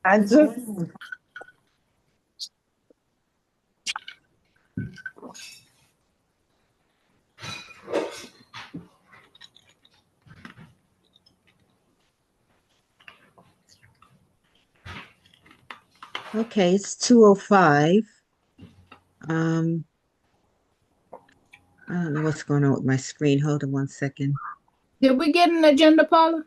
I do. Okay, it's 2:05. Um, I don't know what's going on with my screen. Hold on one second. Did we get an agenda, Paula?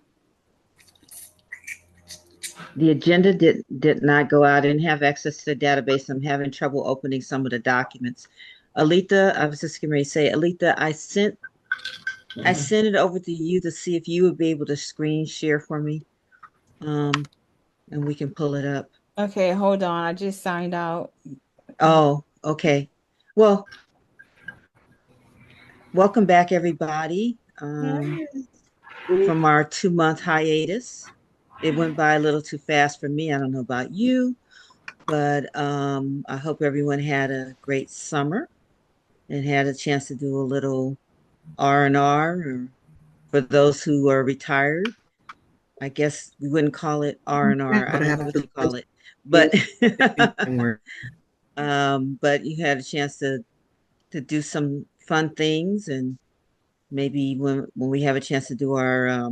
The agenda did not go out. I didn't have access to the database. I'm having trouble opening some of the documents. Alita, I was just going to say, Alita, I sent it over to you to see if you would be able to screen share for me. And we can pull it up. Okay, hold on. I just signed out. Oh, okay. Well, welcome back, everybody, from our 2-month hiatus. It went by a little too fast for me. I don't know about you, but I hope everyone had a great summer and had a chance to do a little R&R, or for those who are retired. I guess we wouldn't call it R&R. I don't know what you call it, but but you had a chance to do some fun things, and maybe when we have a chance to do our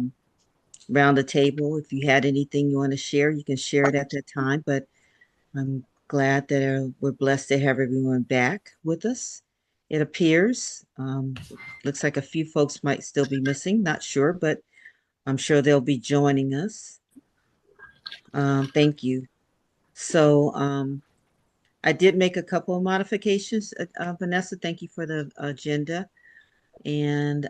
round the table, if you had anything you want to share, you can share it at that time. But I'm glad that we're blessed to have everyone back with us. It appears, looks like a few folks might still be missing, not sure, but I'm sure they'll be joining us. Thank you. So I did make a couple of modifications. Vanessa, thank you for the agenda. And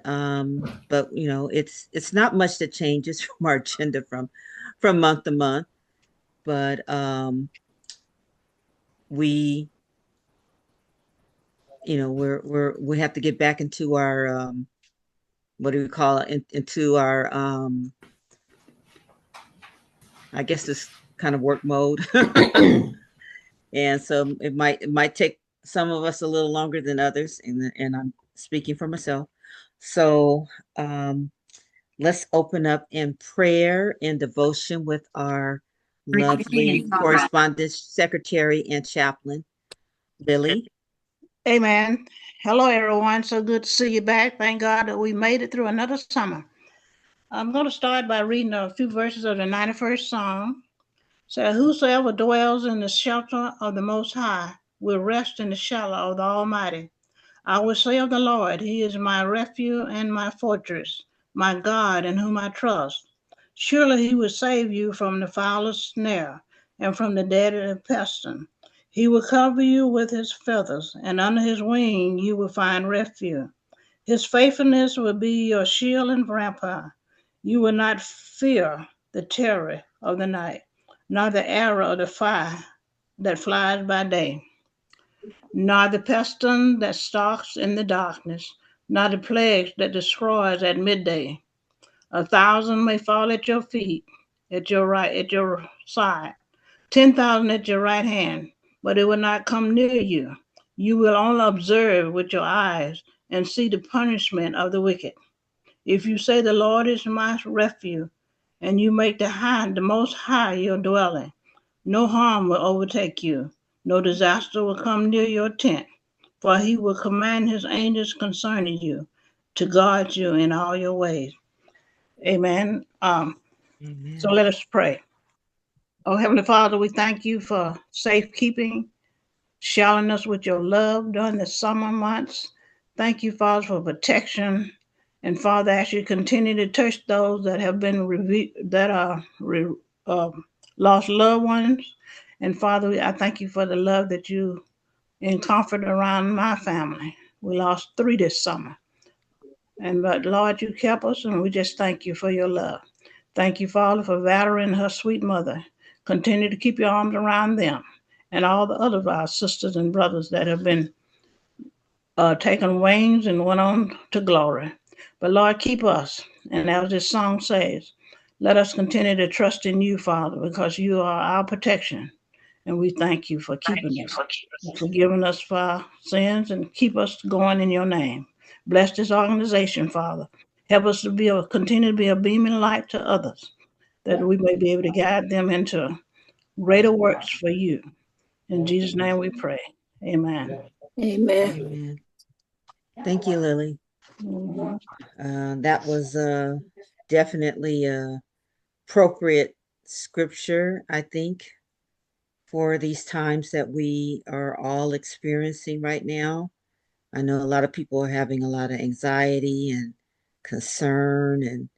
but it's not much that changes from our agenda from month to month, but we we have to get back into our what do we call it, into our I guess this kind of work mode. And so it might take some of us a little longer than others, and I'm speaking for myself. So let's open up in prayer and devotion with our lovely correspondence secretary and chaplain, Lily. Amen. Hello, everyone. So good to see you back. Thank God that we made it through another summer. I'm going to start by reading a few verses of the 91st Psalm. So, whosoever dwells in the shelter of the Most High will rest in the shadow of the Almighty. I will say of the Lord, He is my refuge and my fortress, my God in whom I trust. Surely He will save you from the foulest snare and from the deadly pestilence. He will cover you with His feathers, and under His wing you will find refuge. His faithfulness will be your shield and rampart. You will not fear the terror of the night, nor the arrow of the fire that flies by day, nor the pestilence that stalks in the darkness, nor the plague that destroys at midday. 1,000 may fall at your feet, at your side, 10,000 at your right hand, but it will not come near you. You will only observe with your eyes and see the punishment of the wicked. If you say the Lord is my refuge, and you make the Most High your dwelling, no harm will overtake you, no disaster will come near your tent, for He will command His angels concerning you to guard you in all your ways. Amen. Amen. So let us pray. Oh, Heavenly Father, we thank you for safekeeping, showering us with your love during the summer months. Thank you, Father, for protection. And Father, as you continue to touch those that have been lost loved ones. And Father, I thank you for the love that you and comfort around my family. We lost 3 this summer. But Lord, you kept us, and we just thank you for your love. Thank you, Father, for Valerie and her sweet mother. Continue to keep your arms around them and all the other of our sisters and brothers that have been taken wings and went on to glory. But Lord, keep us. And as this song says, let us continue to trust in you, Father, because you are our protection. And we thank you for keeping us, forgiving us for our sins, and keep us going in your name. Bless this organization, Father. Help us to continue to be a beaming light to others, that we may be able to guide them into greater works for you. In Jesus' name we pray. Amen. Amen. Amen. Thank you, Lily. Mhm. That was definitely a appropriate scripture, I think, for these times that we are all experiencing right now. I know a lot of people are having a lot of anxiety and concern and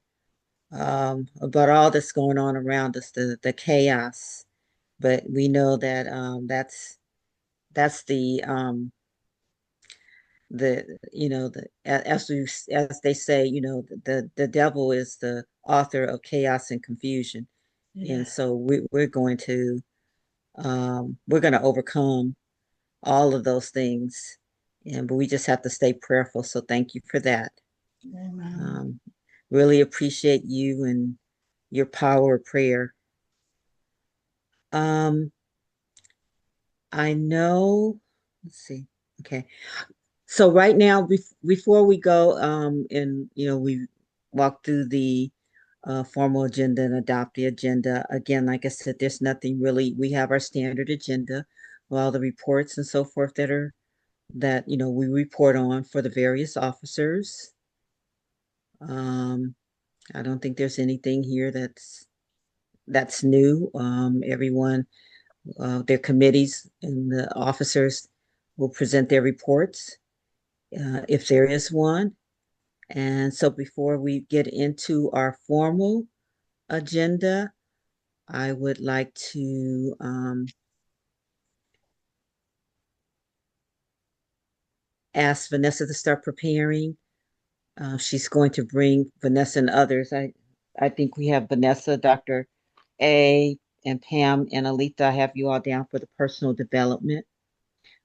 about all that's going on around us, the chaos. But we know that that's the as they say, the devil is the author of chaos and confusion. Yeah. And so we're going to overcome all of those things, but we just have to stay prayerful. So thank you for that. Amen. Really appreciate you and your power of prayer. I know, let's see. Okay. So right now, before we go, and we walk through the formal agenda and adopt the agenda. Again, like I said, there's nothing really. We have our standard agenda, all the reports and so forth that we report on for the various officers. I don't think there's anything here that's new. Everyone, their committees and the officers will present their reports if there is one. And so before we get into our formal agenda, I would like to ask Vanessa to start preparing. She's going to bring Vanessa and others. I think we have Vanessa, Dr. A, and Pam and Alita. I have you all down for the personal development,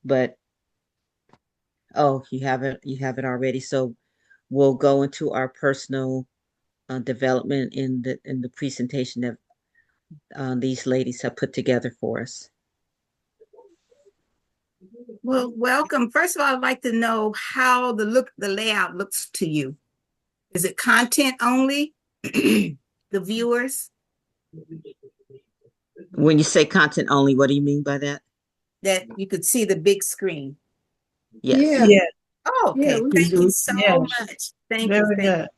but oh, you have it already. So we'll go into our personal development in the presentation that these ladies have put together for us. Well, welcome. First of all, I'd like to know how the layout looks to you. Is it content only? The viewers When you say content only, what do you mean by that? that you could see the big screen. Yes. Yeah. Yeah. Oh, okay. Yeah, we Thank do. you so Yes. much. Thank you. Very good.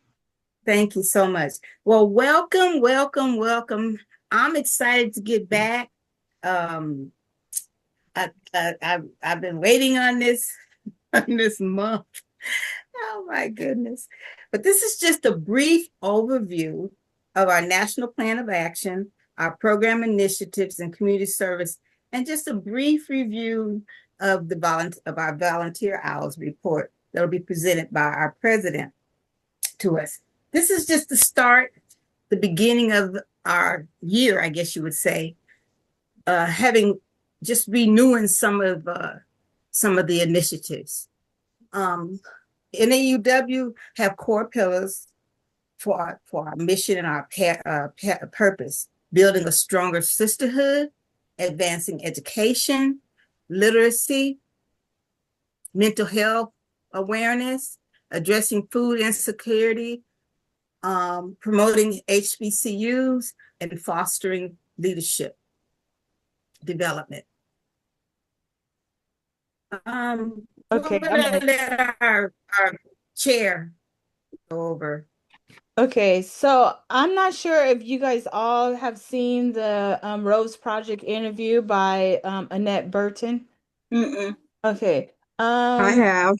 Thank you so much. Well, welcome, welcome, welcome. I'm excited to get back. I've been waiting on this on this month. Oh my goodness. But this is just a brief overview of our National Plan of Action, our program initiatives and community service, and just a brief review of our volunteer hours report that will be presented by our president to us. This is just the start, the beginning of our year, I guess you would say, having just renewing some of the initiatives. NAUW have core pillars for our mission and our purpose: building a stronger sisterhood, advancing education, literacy, mental health awareness, addressing food insecurity, promoting HBCUs, and fostering leadership development. Okay, We're gonna let our chair go over. Okay, so I'm not sure if you guys all have seen the Rose Project interview by Annette Burton. Mm-mm. Okay. I have.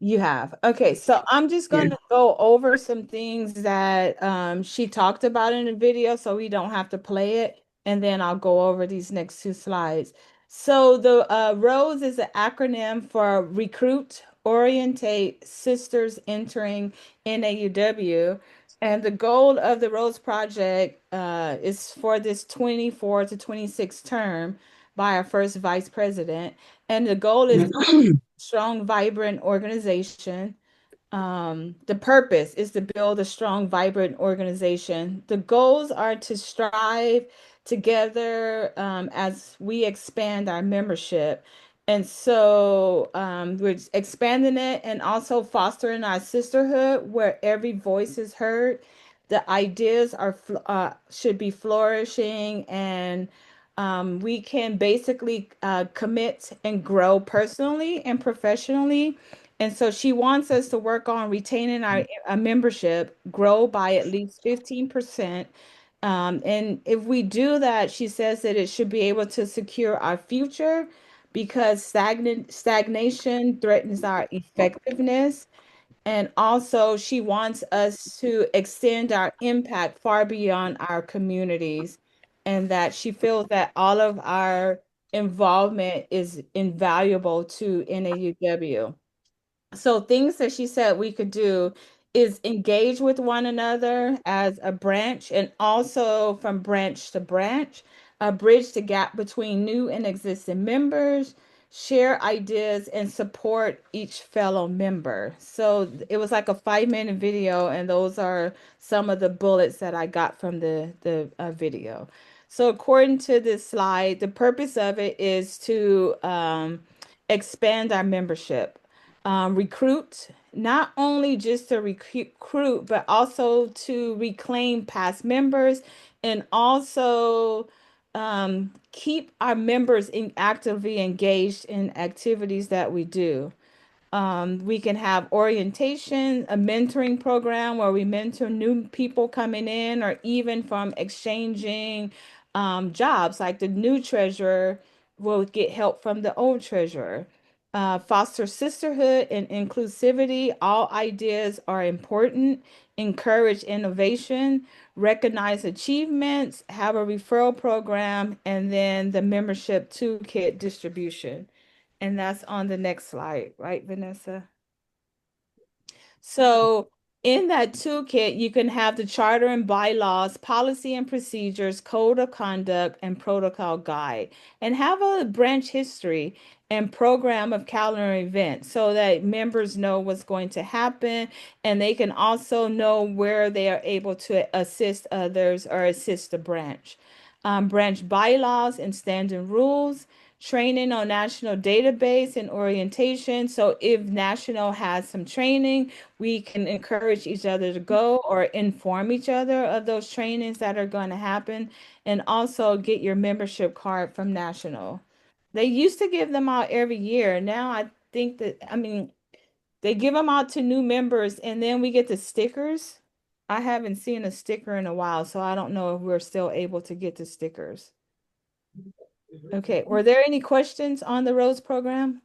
You have. Okay, so I'm just going to go over some things that she talked about in the video so we don't have to play it, and then I'll go over these next two slides. So the ROSE is an acronym for Recruit, Orientate Sisters Entering NAUW. And the goal of the ROSE project is for this 24 to 26 term by our first vice president. And the goal is strong, vibrant organization. The purpose is to build a strong, vibrant organization. The goals are to strive together as we expand our membership. And so we're expanding it and also fostering our sisterhood where every voice is heard. The ideas are should be flourishing and We can basically commit and grow personally and professionally. And so she wants us to work on retaining our membership, grow by at least 15%. And if we do that, she says that it should be able to secure our future because stagnation threatens our effectiveness. And also, she wants us to extend our impact far beyond our communities, and that she feels that all of our involvement is invaluable to NAUW. So things that she said we could do is engage with one another as a branch and also from branch to branch, bridge the gap between new and existing members, share ideas and support each fellow member. So it was like a 5-minute video, and those are some of the bullets that I got from the video. So according to this slide, the purpose of it is to expand our membership, recruit, not only just to recruit, but also to reclaim past members and also keep our members actively engaged in activities that we do. We can have orientation, a mentoring program where we mentor new people coming in, or even from exchanging jobs, like the new treasurer will get help from the old treasurer. Foster sisterhood and inclusivity. All ideas are important. Encourage innovation, recognize achievements, have a referral program, and then the membership toolkit distribution. And that's on the next slide, right, Vanessa? So in that toolkit, you can have the charter and bylaws, policy and procedures, code of conduct, and protocol guide, and have a branch history and program of calendar events so that members know what's going to happen, and they can also know where they are able to assist others or assist the branch. Branch bylaws and standing rules, training on national database and orientation. So if national has some training, we can encourage each other to go or inform each other of those trainings that are going to happen, and also get your membership card from national. They used to give them out every year. Now I think that, I mean, they give them out to new members and then we get the stickers. I haven't seen a sticker in a while, so I don't know if we're still able to get the stickers. Okay, were there any questions on the Rose program?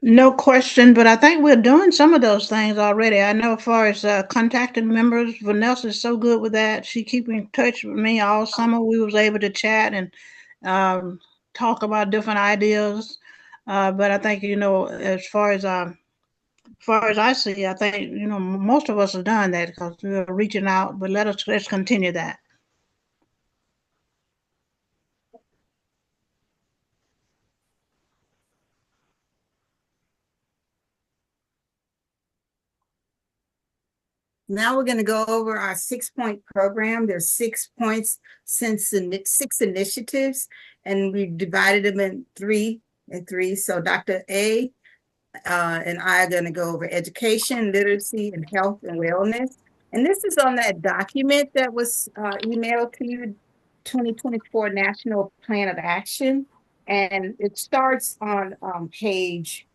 No question, but I think we're doing some of those things already. I know as far as contacting members, Vanessa is so good with that. She keep in touch with me all summer. We was able to chat and talk about different ideas. But I think, as far as I see, I think, most of us have done that because we're reaching out, but let's continue that. Now we're going to go over our 6-point program. There's 6 points since the 6 initiatives, and we've divided them in three and three. So Dr. A and I are going to go over education, literacy, and health and wellness. And this is on that document that was emailed to you, 2024 National Plan of Action. And it starts on page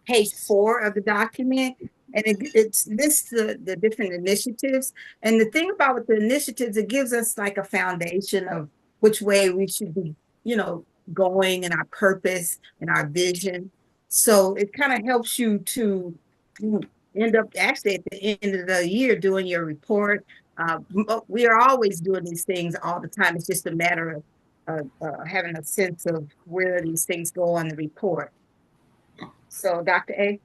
4 of the document, and it lists the different initiatives. And the thing about with the initiatives, it gives us like a foundation of which way we should be, going, and our purpose and our vision. So it kind of helps you to end up actually at the end of the year doing your report. We are always doing these things all the time. It's just a matter of having a sense of where these things go on the report. So, Dr. A?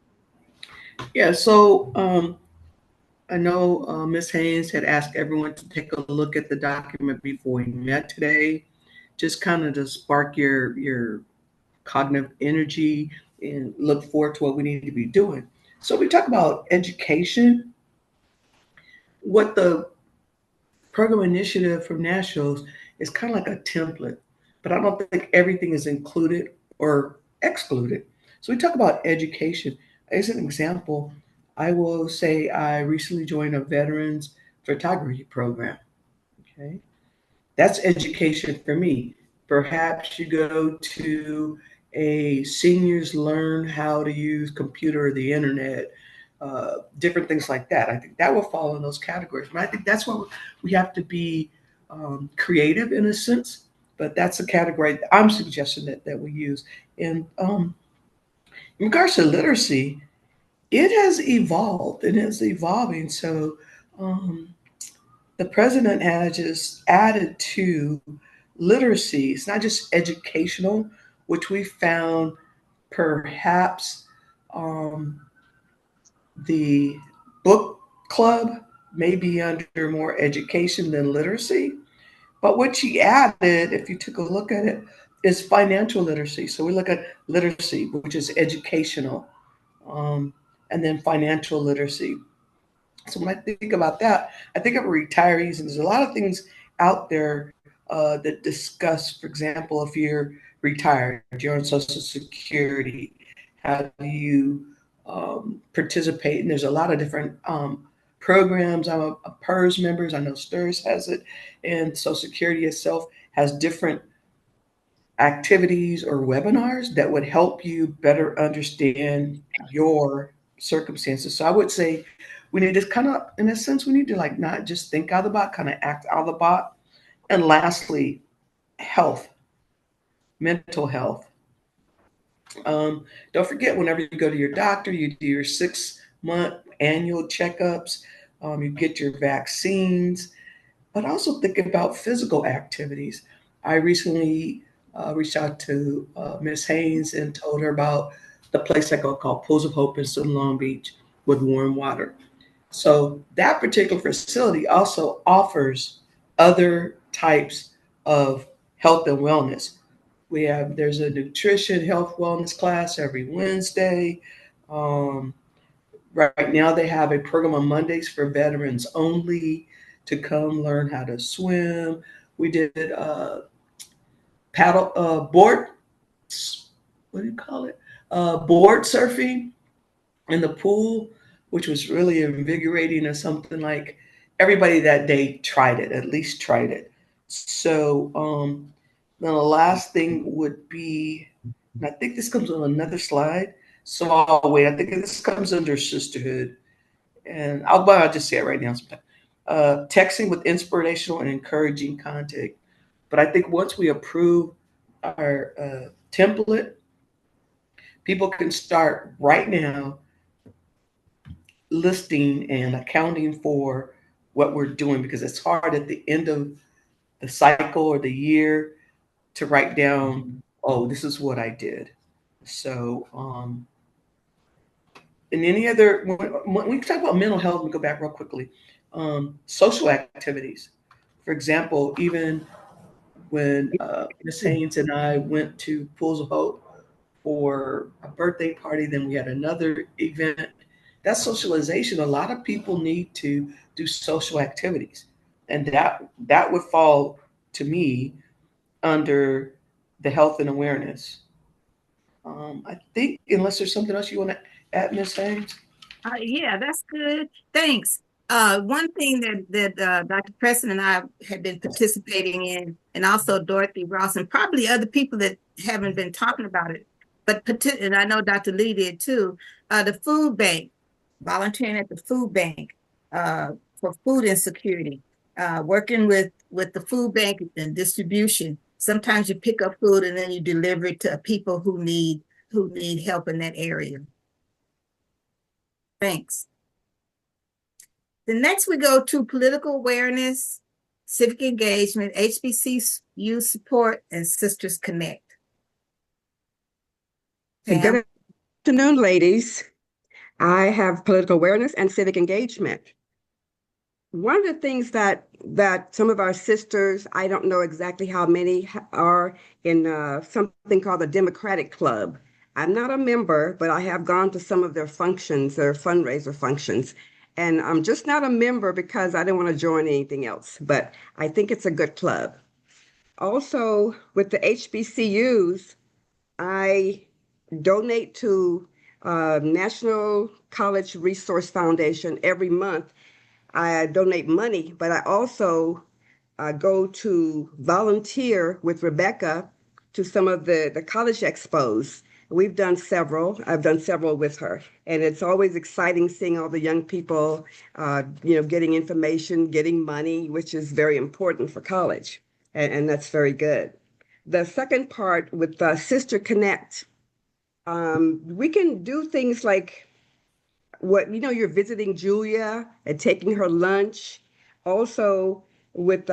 Yeah, so I know Ms. Haynes had asked everyone to take a look at the document before we met today, just kind of to spark your cognitive energy and look forward to what we need to be doing. So we talk about education. What the program initiative from Nationals is kind of like a template, but I don't think everything is included or excluded. So we talk about education. As an example, I will say I recently joined a veterans photography program. Okay. That's education for me. Perhaps you go to a seniors learn how to use computer or the internet, different things like that. I think that will fall in those categories. But I think that's what we have to be creative in a sense. But that's a category that I'm suggesting that we use. And in regards to literacy, it has evolved and it's evolving. So um, the president has just added to literacy. It's not just educational, which we found perhaps um, the book club may be under more education than literacy. But what she added, if you took a look at it, is financial literacy. So we look at literacy, which is educational, um, and then financial literacy. So when I think about that, I think of retirees, and there's a lot of things out there that discuss, for example, if you're retired, you're on Social Security, how do you participate? And there's a lot of different programs. I'm a PERS member. I know STRS has it, and Social Security itself has different activities or webinars that would help you better understand your circumstances. So I would say we need to kind of, in a sense, we need to like not just think out of the box, kind of act out of the box. And lastly, health, mental health. Don't forget, whenever you go to your doctor, you do your 6-month annual checkups, you get your vaccines, but also think about physical activities. I recently reached out to Miss Haynes and told her about the place I go called Pools of Hope in Southern Long Beach with warm water. So that particular facility also offers other types of health and wellness. There's a nutrition, health, wellness class every Wednesday. Um, right now, they have a program on Mondays for veterans only to come learn how to swim. We did paddle board, what do you call it? Board surfing in the pool, which was really invigorating, and something like everybody that day tried it, at least tried it. So then the last thing would be, and I think this comes on another slide. So I'll wait. I think this comes under sisterhood, and I'll just say it right now. Texting with inspirational and encouraging content. But I think once we approve our template, people can start right now listing and accounting for what we're doing, because it's hard at the end of the cycle or the year to write down, oh, this is what I did. So, and any other, when we talk about mental health, we go back real quickly. Social activities. For example, even when Miss Haynes and I went to Pools of Hope for a birthday party, then we had another event. That's socialization. A lot of people need to do social activities, and that would fall to me under the health and awareness. I think unless there's something else you want to add, Miss Haynes. Yeah, that's good. Thanks. One thing that Dr. Preston and I have been participating in, and also Dorothy Ross, and probably other people that haven't been talking about it, and I know Dr. Lee did too, the food bank, volunteering at the food bank for food insecurity, working with the food bank and distribution. Sometimes you pick up food and then you deliver it to people who need help in that area. Thanks. The next we go to political awareness, civic engagement, HBCU support, and Sisters Connect. Good afternoon, ladies. I have political awareness and civic engagement. One of the things that some of our sisters, I don't know exactly how many, are in something called the Democratic Club. I'm not a member, but I have gone to some of their functions, their fundraiser functions. And I'm just not a member because I don't want to join anything else, but I think it's a good club. Also, with the HBCUs, I donate to National College Resource Foundation every month. I donate money, but I also go to volunteer with Rebecca to some of the college expos. We've done several. I've done several with her, and it's always exciting seeing all the young people, getting information, getting money, which is very important for college, and that's very good. The second part with Sister Connect, we can do things like you're visiting Julia and taking her lunch. Also with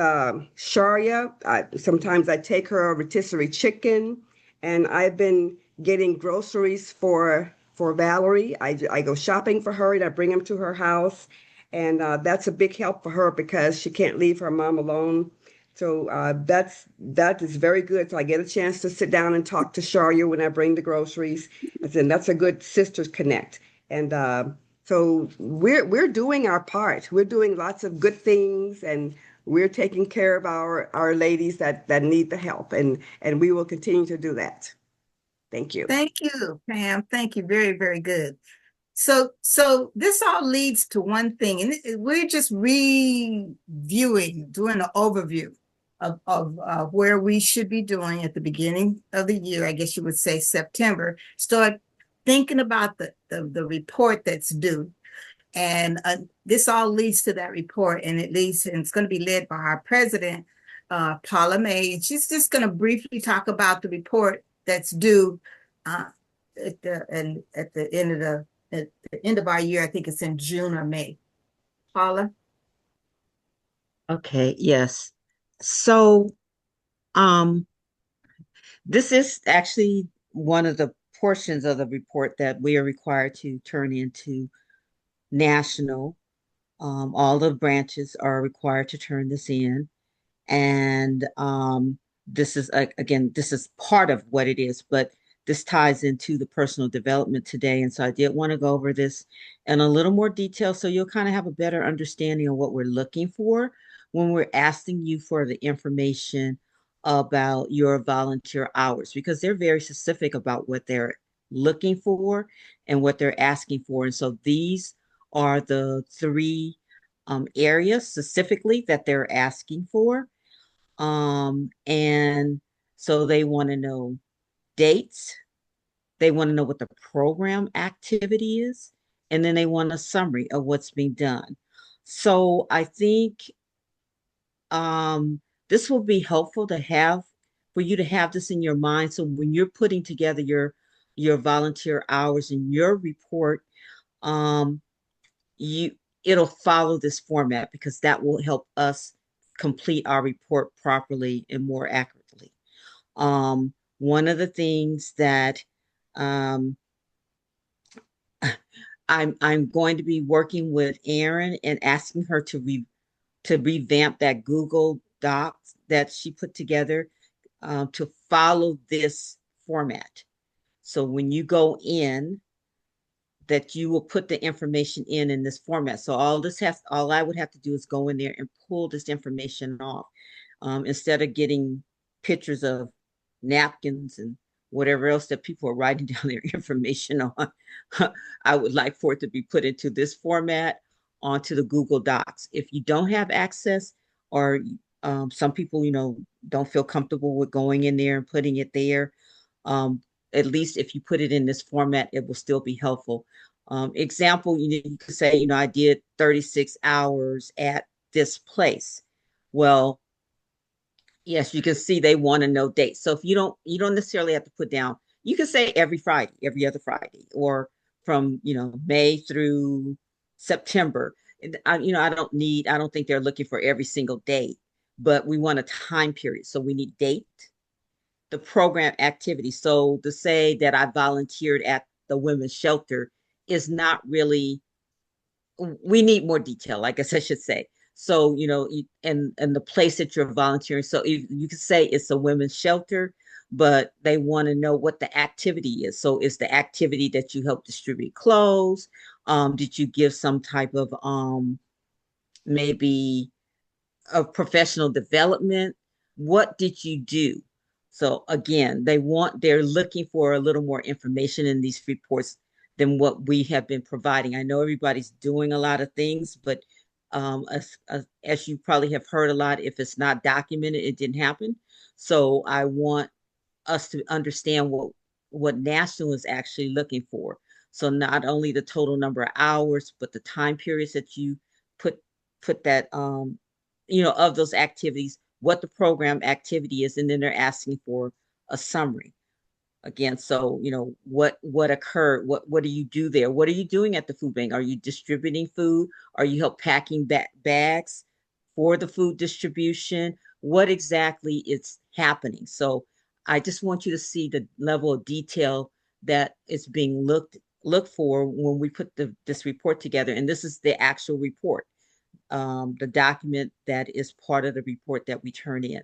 Sharia, sometimes I take her a rotisserie chicken, and I've been getting groceries for Valerie. I go shopping for her and I bring them to her house, and that's a big help for her because she can't leave her mom alone. So that is very good. So I get a chance to sit down and talk to Sharia when I bring the groceries. I said that's a good sisters connect. And so we're doing our part. We're doing lots of good things, and we're taking care of our ladies that need the help, and we will continue to do that. Thank you. Thank you, Pam. Thank you. Very, very good. So this all leads to one thing, and we're just reviewing, doing an overview of where we should be doing at the beginning of the year. I guess you would say September. Start thinking about the report that's due, and this all leads to that report, and it's going to be led by our president, Paula May, and she's just going to briefly talk about the report that's due at the end of our year. I think it's in June or May. Paula? Okay, yes. So, this is actually one of the portions of the report that we are required to turn into national. All the branches are required to turn this in. And this is, again, this is part of what it is, but this ties into the personal development today. And so I did want to go over this in a little more detail so you'll kind of have a better understanding of what we're looking for when we're asking you for the information about your volunteer hours, because they're very specific about what they're looking for and what they're asking for. And so these are the three areas specifically that they're asking for. And so they want to know dates, they want to know what the program activity is, and then they want a summary of what's being done. So I think this will be helpful to have for you to have this in your mind. So when you're putting together your volunteer hours in your report, it'll follow this format because that will help us complete our report properly and more accurately. One of the things that I'm going to be working with Erin and asking her to revamp that Google Docs that she put together to follow this format. So when you go in, that you will put the information in this format. So all I would have to do is go in there and pull this information off. Instead of getting pictures of napkins and whatever else that people are writing down their information on, I would like for it to be put into this format onto the Google Docs. If you don't have access, or some people, don't feel comfortable with going in there and putting it there, at least if you put it in this format, it will still be helpful. Example, you could say, I did 36 hours at this place. Well, yes, you can see they want to know dates. So if you don't necessarily have to put down, you can say every Friday, every other Friday, or from, May through September. I don't think they're looking for every single date, but we want a time period. So we need date, the program activity. So to say that I volunteered at the women's shelter is not really, we need more detail, I guess I should say. So, and the place that you're volunteering. So you could say it's a women's shelter, but they want to know what the activity is. So is the activity that you help distribute clothes? Did you give some type of maybe a professional development? What did you do? So again, they're looking for a little more information in these reports than what we have been providing. I know everybody's doing a lot of things, but As you probably have heard a lot, if it's not documented, it didn't happen. So I want us to understand what national is actually looking for. So not only the total number of hours, but the time periods that you put that of those activities, what the program activity is, and then they're asking for a summary. Again, so what occurred, what do you do there? What are you doing at the food bank? Are you distributing food? Are you help packing bags for the food distribution? What exactly is happening? So I just want you to see the level of detail that is being looked for when we put this report together. And this is the actual report, the document that is part of the report that we turn in.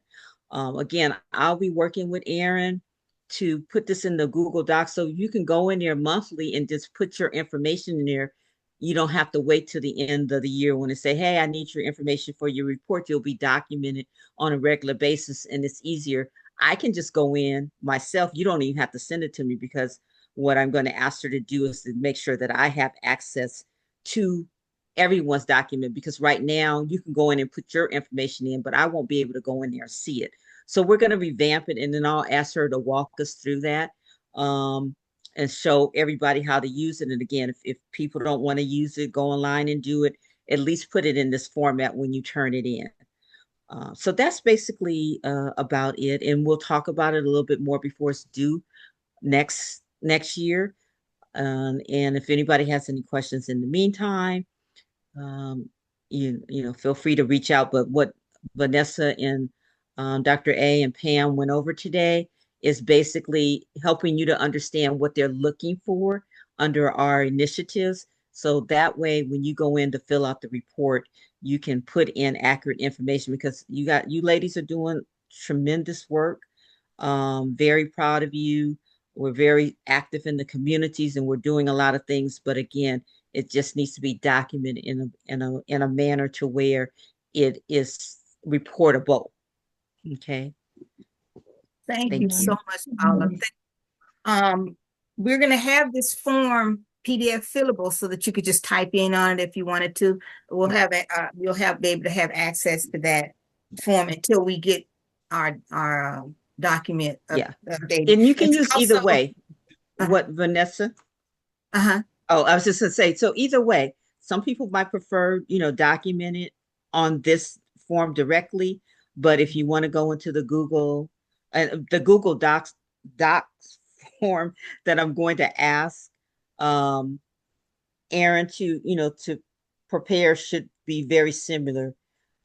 Again, I'll be working with Aaron to put this in the Google Docs, so you can go in there monthly and just put your information in there. You don't have to wait till the end of the year when they say, hey, I need your information for your report. You'll be documented on a regular basis, and it's easier. I can just go in myself. You don't even have to send it to me, because what I'm going to ask her to do is to make sure that I have access to everyone's document, because right now you can go in and put your information in, but I won't be able to go in there and see it. So we're going to revamp it, and then I'll ask her to walk us through that, and show everybody how to use it. And again, if people don't want to use it, go online and do it. At least put it in this format when you turn it in. So that's basically about it, and we'll talk about it a little bit more before it's due next year. And if anybody has any questions in the meantime, feel free to reach out. But what Vanessa and Dr. A and Pam went over today is basically helping you to understand what they're looking for under our initiatives. So that way, when you go in to fill out the report, you can put in accurate information, because you ladies are doing tremendous work. Very proud of you. We're very active in the communities, and we're doing a lot of things. But again, it just needs to be documented in a manner to where it is reportable. Okay. Thank you so much, Paula. We're going to have this form PDF fillable so that you could just type in on it if you wanted to. We'll have you'll be able to have access to that form until we get our document updated. And you can use either way. What, Vanessa? Oh, I was just gonna say, so either way, some people might prefer, document it on this form directly, but if you want to go into the Google Docs form that I'm going to ask Aaron to prepare, should be very similar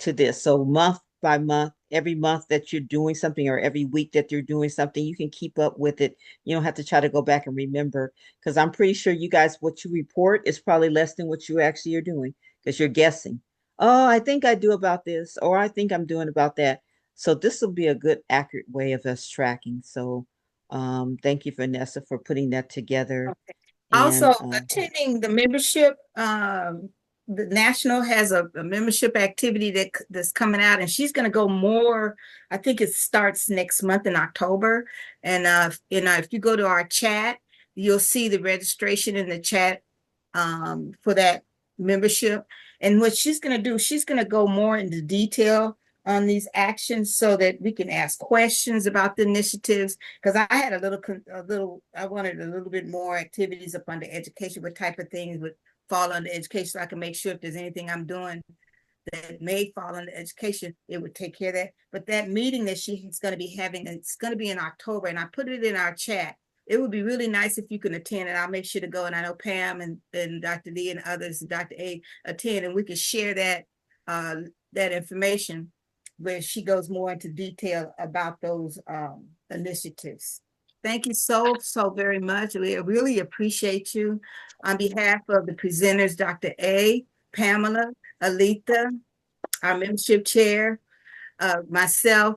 to this. So month by month, every month that you're doing something, or every week that you're doing something, you can keep up with it. You don't have to try to go back and remember, because I'm pretty sure you guys, what you report is probably less than what you actually are doing, because you're guessing. Oh, I think I do about this, or I think I'm doing about that. So this will be a good, accurate way of us tracking. So thank you, Vanessa, for putting that together. Okay. Also, attending the membership, the National has a membership activity that's coming out, and she's going to go more. I think it starts next month in October. And if you go to our chat, you'll see the registration in the chat for that membership. And what she's going to do, she's going to go more into detail on these actions so that we can ask questions about the initiatives. Because I had I wanted a little bit more activities up under education, what type of things would fall under education, so I can make sure if there's anything I'm doing that may fall under education, it would take care of that. But that meeting that she's going to be having, it's going to be in October, and I put it in our chat. It would be really nice if you can attend, and I'll make sure to go. And I know Pam and Dr. Lee and others, Dr. A, attend, and we can share that information where she goes more into detail about those initiatives. Thank you so very much. We really appreciate you. On behalf of the presenters, Dr. A, Pamela, Alita, our membership chair, myself,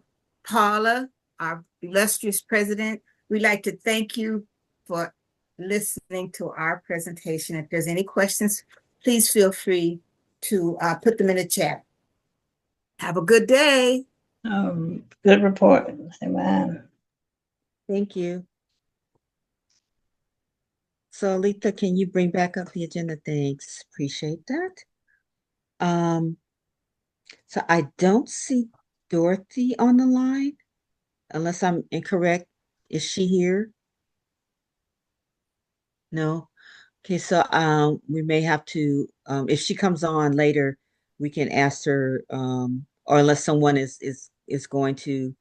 Paula, our illustrious president, we'd like to thank you for listening to our presentation. If there's any questions, please feel free to put them in the chat. Have a good day. Good report. Amen. Thank you. So Alita, can you bring back up the agenda? Thanks. Appreciate that. So I don't see Dorothy on the line, unless I'm incorrect. Is she here? No. Okay, so we may have to if she comes on later, we can ask her or unless someone is going to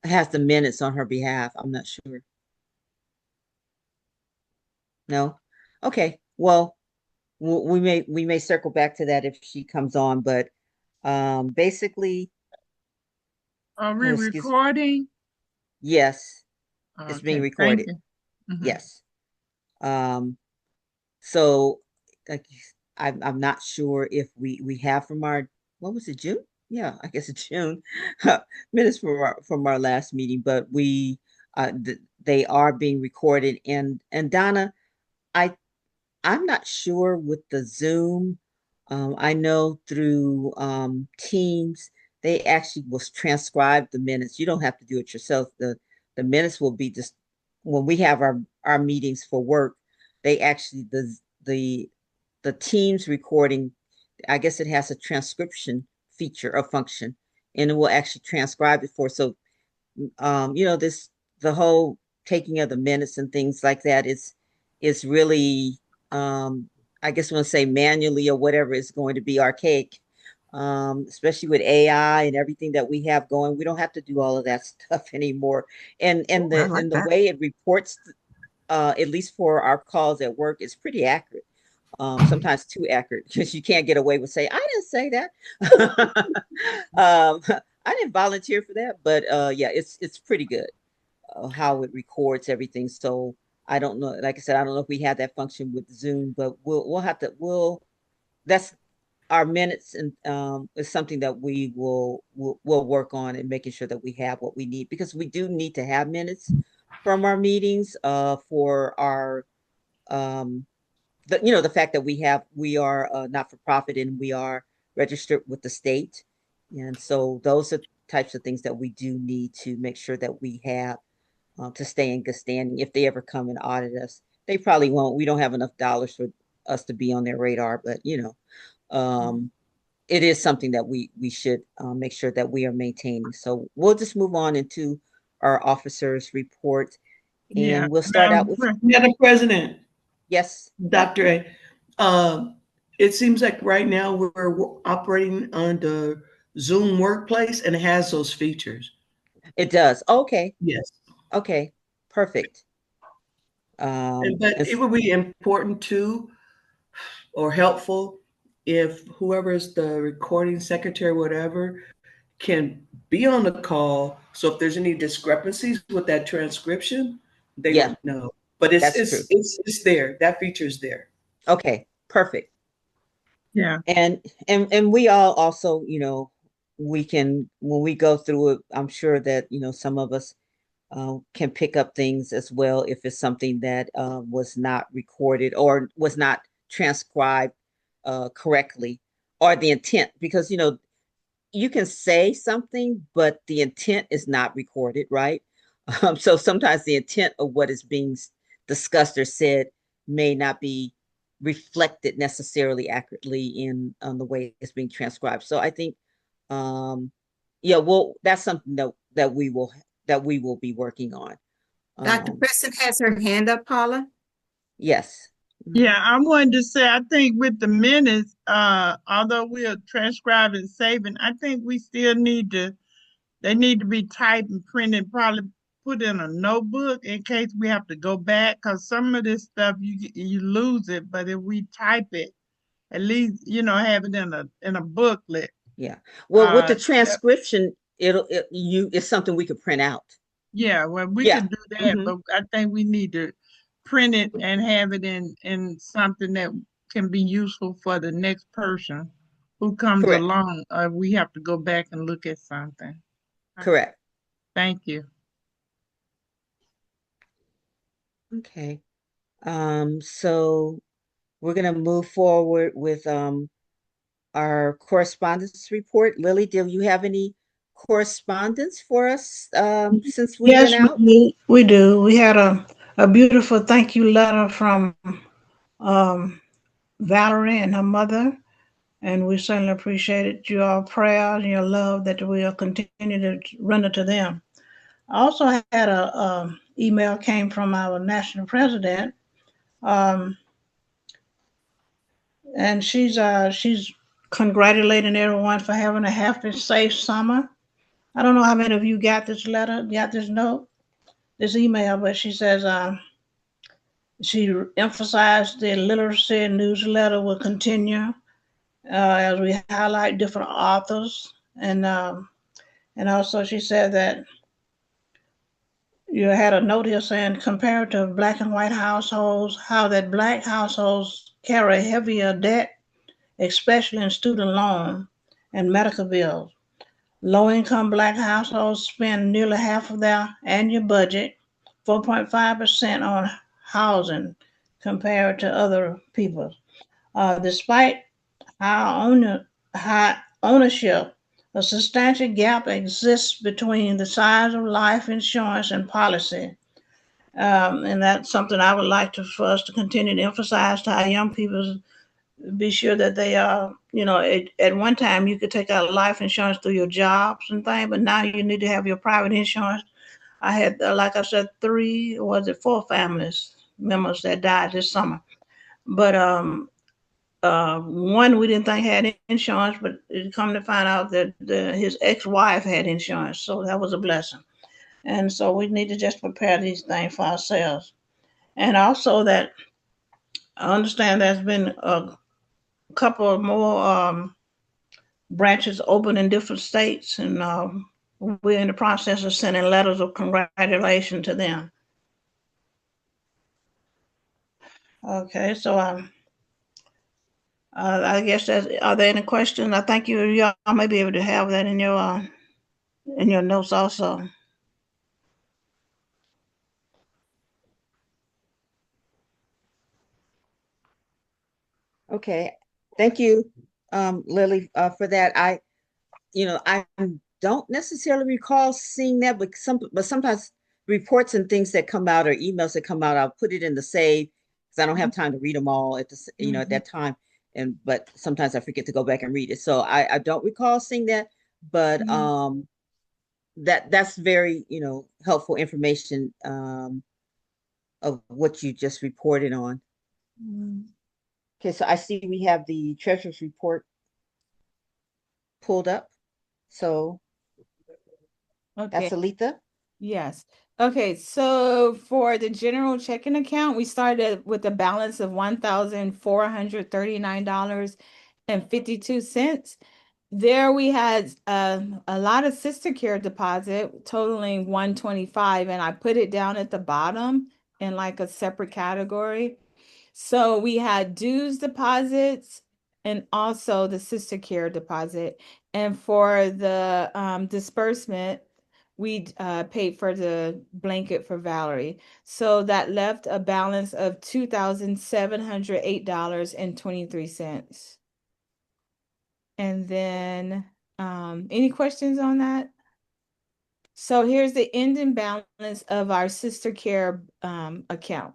has the minutes on her behalf. I'm not sure. No? Okay. Well, we may circle back to that if she comes on, but basically, Are we oh, excuse recording? yes, it's being Okay, recorded. thank you. Mhm. Yes. So like I'm not sure if we have from our what was it, June? Yeah, I guess it's June minutes from our last meeting, but we they are being recorded and Donna, I I'm not sure with the Zoom. I know through Teams, they actually will transcribe the minutes. You don't have to do it yourself. The minutes will be just when we have our meetings for work, they actually the Teams recording, I guess it has a transcription feature or function, and it will actually transcribe it for. So this the whole taking of the minutes and things like that is really I guess we'll say manually or whatever is going to be archaic. Especially with AI and everything that we have going, we don't have to do all of that stuff anymore. And I the like and the that. way it reports, at least for our calls at work, is pretty accurate. Sometimes too accurate because you can't get away with say, I didn't say that. I didn't volunteer for that, but yeah, it's pretty good how it records everything. So I don't know, like I said, I don't know if we have that function with Zoom, but we'll have to that's our minutes and is something that we'll work on and making sure that we have what we need because we do need to have minutes from our meetings for our the fact that we are not for profit and we are registered with the state, and so those are types of things that we do need to make sure that we have to stay in good standing. If they ever come and audit us, they probably won't. We don't have enough dollars for us to be on their radar, but it is something that we should make sure that we are maintaining. So we'll just move on into our officers report, Yeah, and we'll start out with Madam President, yes. Dr. A, it seems like right now we're operating under Zoom Workplace and it has those features. It does. Okay. Yes. Okay. Perfect. But it would be important too, or helpful if whoever is the recording secretary, whatever, can be on the call. So if there's any discrepancies with that transcription, they yeah, would know. But it's that's true. it's there. That feature is there. Okay. Perfect. yeah. And we all also, we can when we go through it, I'm sure that some of us can pick up things as well if it's something that was not recorded or was not transcribed correctly, or the intent, because you can say something, but the intent is not recorded, right? So sometimes the intent of what is being discussed or said may not be reflected necessarily accurately in the way it's being transcribed. So I think, yeah, well, that's something that we will be working on. Dr. Preston has her hand up, Paula. Yes. Yeah, I wanted to say, I think with the minutes, although we are transcribing, saving, I think we still they need to be typed and printed, probably put in a notebook in case we have to go back, because some of this stuff you lose it, but if we type it, at least, have it in a booklet. Yeah. Well, with the Yeah. transcription, it's something we could print out. Yeah, well, we Yeah. could do that, Mhm. but I think we need to print it and have it in something that can be useful for the next person who comes Correct. along. We have to go back and look at something. Correct. Thank you. Okay. So we're gonna move forward with our correspondence report. Lily, do you have any correspondence for us since we Yes, went out? we do. We had a beautiful thank you letter from Valerie and her mother And we certainly appreciated your prayer and your love that we'll continue to render to them. I also had a email came from our national president, and she's congratulating everyone for having a happy, safe summer. I don't know how many of you got this letter, got this note, this email, but she says she emphasized the literacy newsletter will continue as we highlight different authors, and also she said that you had a note here saying comparative Black and white households, how that Black households carry heavier debt, especially in student loan and medical bills. Low-income Black households spend nearly half of their annual budget, 4.5%, on housing compared to other people. Despite high ownership, a substantial gap exists between the size of life insurance and policy. And that's something I would like for us to continue to emphasize to our young people. Be sure that they are, at one time you could take out life insurance through your jobs and things, but now you need to have your private insurance. I had, like I said, 4 families members that died this summer. But one we didn't think had insurance, but it come to find out that his ex-wife had insurance, so that was a blessing. And so we need to just prepare these things for ourselves. And also that I understand there's been a couple of more branches open in different states, and we're in the process of sending letters of congratulations to them. Okay, so I guess are there any questions? I think y'all may be able to have that in your notes also. Okay, thank you, Lily, for that. I don't necessarily recall seeing that, but sometimes reports and things that come out or emails that come out, I'll put it in the save because I don't have time to read them all at the at that time. But sometimes I forget to go back and read it. So I don't recall seeing that, but that's very helpful information of what you just reported on. Okay, so I see we have the treasurer's report pulled up. So that's Okay. Alita. Yes. Okay, so for the general checking account, we started with a balance of $1,439.52. There we had a lot of sister care deposit totaling $125, and I put it down at the bottom in like a separate category. So we had dues deposits and also the sister care deposit. And for the disbursement, we paid for the blanket for Valerie. So that left a balance of $2,708.23. And then any questions on that? So here's the ending balance of our sister care account.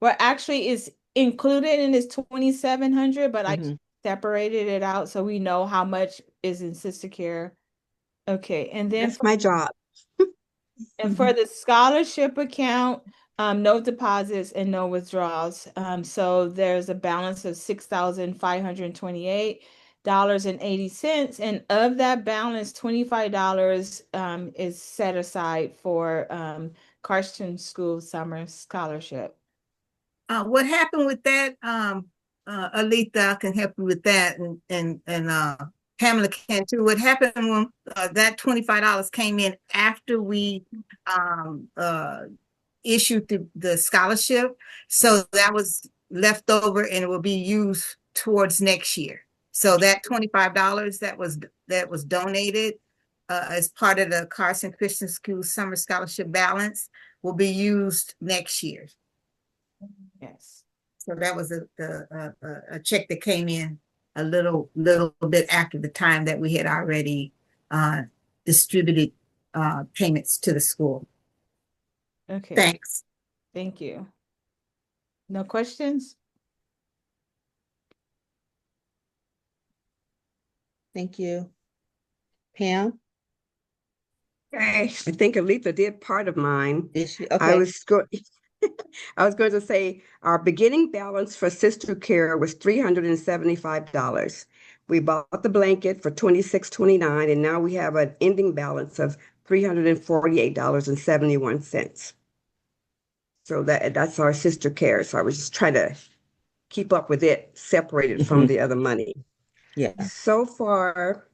Well, actually it's included in this 2,700, but I separated it out so we know how much is in sister care. Okay, and then That's my job. And for the scholarship account, no deposits and no withdrawals. So there's a balance of $6,528.80. And of that balance, $25 is set aside for Carson School Summer Scholarship. What happened with that, Alita, I can help you with that, and Pamela can too. What happened when that $25 came in after we issued the scholarship, so that was left over and it will be used towards next year. So that $25 that was donated as part of the Carson Christian School Summer Scholarship balance will be used next year. Yes. So that was a check that came in a little bit after the time that we had already distributed payments to the school. Okay. Thanks. Thank you. No questions? Thank you. Pam, Okay, I think Alita did part of mine. did she? I Okay. was going, I was going to say our beginning balance for Sister Care was $375. We bought the blanket for $26.29, and now we have an ending balance of $348.71. So that's our Sister Care. So I was just trying to keep up with it, separated from the other money. Yeah. So far,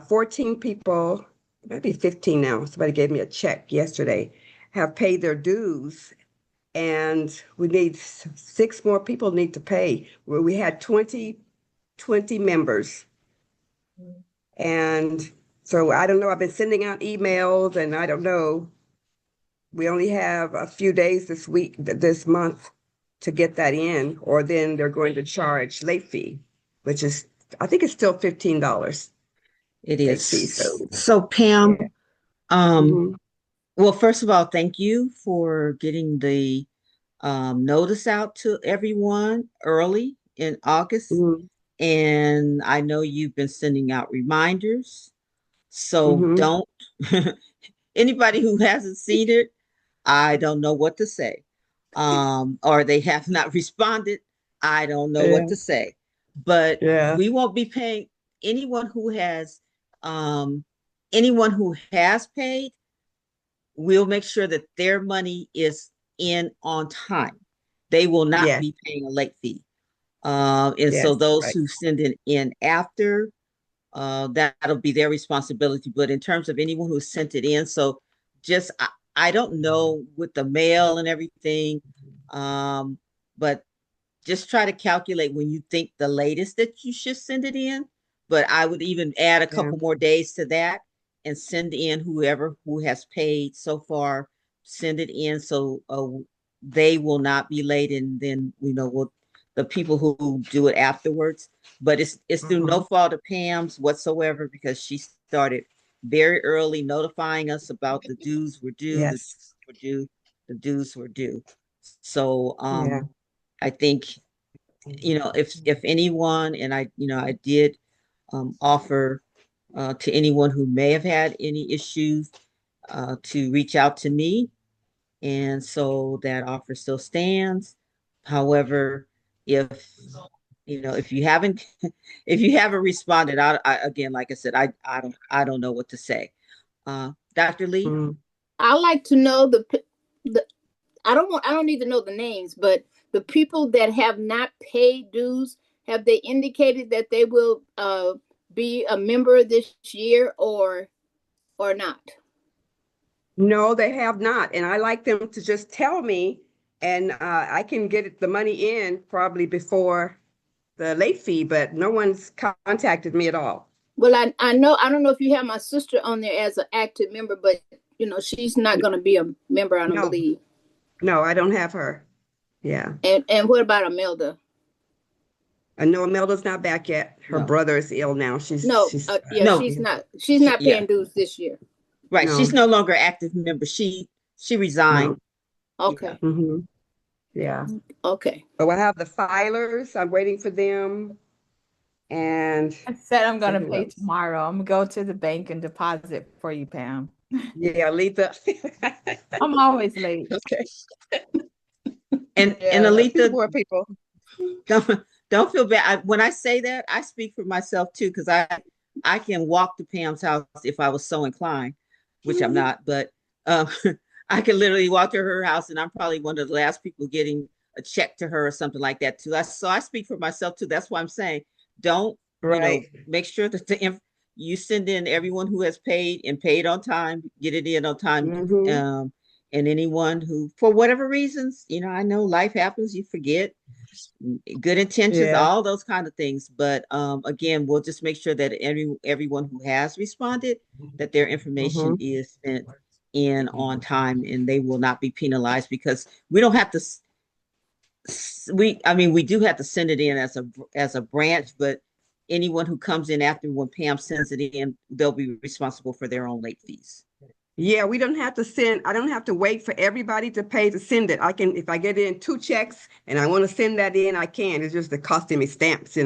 14 people, maybe 15 now. Somebody gave me a check yesterday, have paid their dues, and we need 6 more people need to pay. Well, we had 20 members. And so I don't know. I've been sending out emails, and I don't know. We only have a few days this month to get that in, or then they're going to charge late fee, which is, I think it's still $15. It Late is. fee, so So Pam, yeah. um, well, first of all, thank you for getting the notice out to everyone early in August. Mhm. And I know you've been sending out reminders. So Mhm. don't, anybody who hasn't seen it, I don't know what to say. Or they have not responded, I don't know what Yeah. to say. But Yeah. we won't be paying anyone who has um anyone who has paid, we'll make sure that their money is in on time. They will not Yes. be paying a late fee. And so Yes. those Right. who send it in after, that'll be their responsibility. But in terms of anyone who sent it in, so just I don't know with the mail and everything, but just try to calculate when you think the latest that you should send it in. But I would even add a Yeah. couple more days to that and send in whoever who has paid so far, send it in so they will not be late, and then we'll the people who do it afterwards. But it's through no fault of Pam's whatsoever, because she started very early notifying us about the dues were due, the Yes. dues were due, the dues were due. So Yeah. I think, if anyone, and I did offer to anyone who may have had any issues to reach out to me, and so that offer still stands. However, if you haven't if you haven't responded, again, like I said, I don't know what to say. Dr. Lee? Mm. I like to know the I don't need to know the names, but the people that have not paid dues, have they indicated that they will be a member this year or not? No, they have not. And I like them to just tell me, and I can get the money in probably before the late fee, but no one's contacted me at all. Well, I know, I don't know if you have my sister on there as an active member, but she's not going to be a member, I don't No. believe. No, I don't have her. Yeah. And what about Imelda? I know Imelda's not back yet. Her No. brother is ill now. She's No. She's not Yeah. paying dues this year. Right. No. She's no longer active member. She resigned. Okay. Mm-hmm. Yeah. Okay. So I have the filers. I'm waiting for them. And I said I'm gonna who pay else? tomorrow. I'm gonna go to the bank and deposit for you, Pam. Yeah, Letha. I'm always late. Okay. And Yeah, Aletha, more people. don't feel bad. When I say that, I speak for myself too, because I can walk to Pam's house if I was so inclined, which I'm not, but I can literally walk to her house, and I'm probably one of the last people getting a check to her or something like that too. So I speak for myself too. That's why I'm saying, don't Right. make sure that you send in everyone who has paid and paid on time, get it in on time. Mhm. And anyone who, for whatever reasons, I know life happens, you forget, good intentions, Yeah. all those kind of things. But again, we'll just make sure that everyone who has responded, that their information is sent in on time, and they will not be penalized, because we don't have to. We do have to send it in as a branch, but anyone who comes in after, when Pam sends it in, they'll be responsible for their own late fees. Yeah, we don't have to send, I don't have to wait for everybody to pay to send it. I can, if I get in 2 checks and I want to send that in, I can. It's just the costing me stamps,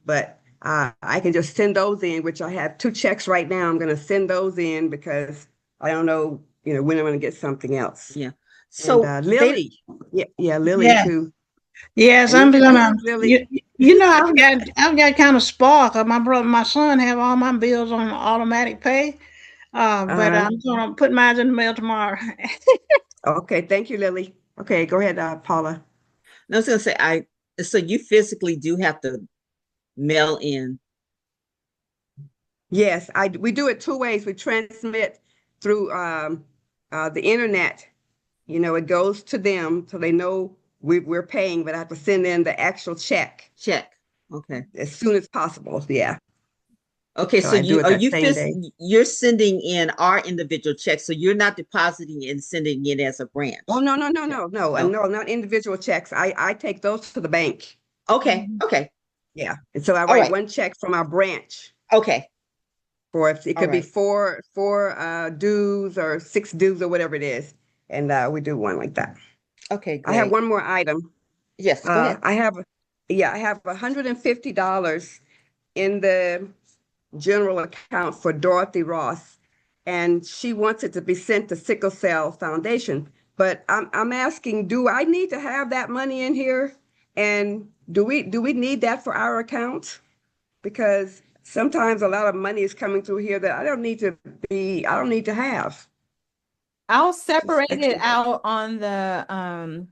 but I can just send those in, which I have 2 checks right now. I'm going to send those in because I don't know, when I'm going to get something else. Yeah. And So Lily, yeah, Lily Yeah. too. Yes, I I'm need gonna. Lily. I've got kind of spoiled 'cause my son have all my bills on automatic pay. But Uh, I'm gonna put mine in the mail tomorrow. okay, thank you, Lily. Okay, go ahead, Paula. I was gonna say, so you physically do have to mail in. Yes, we do it 2 ways. We transmit through the internet. It goes to them so they know we're paying, but I have to send in the actual check Check. Okay. as soon as possible. Yeah. Okay, So so I do it that same day. you're sending in our individual checks, so you're not depositing and sending it as a branch. Oh, no, No. no, not individual checks. I take those to the bank. Okay, okay, Yeah. And so I All write right. 1 check from our branch okay. for it All could be right. four dues or 6 dues or whatever it is. And we do one like that. Okay, I have great. one more item. Yes, go ahead. I have $150 in the general account for Dorothy Ross, and she wants it to be sent to Sickle Cell Foundation. But I'm asking, do I need to have that money in here? And do we need that for our account? Because sometimes a lot of money is coming through here that I don't need to have. I'll separate it extra. out on the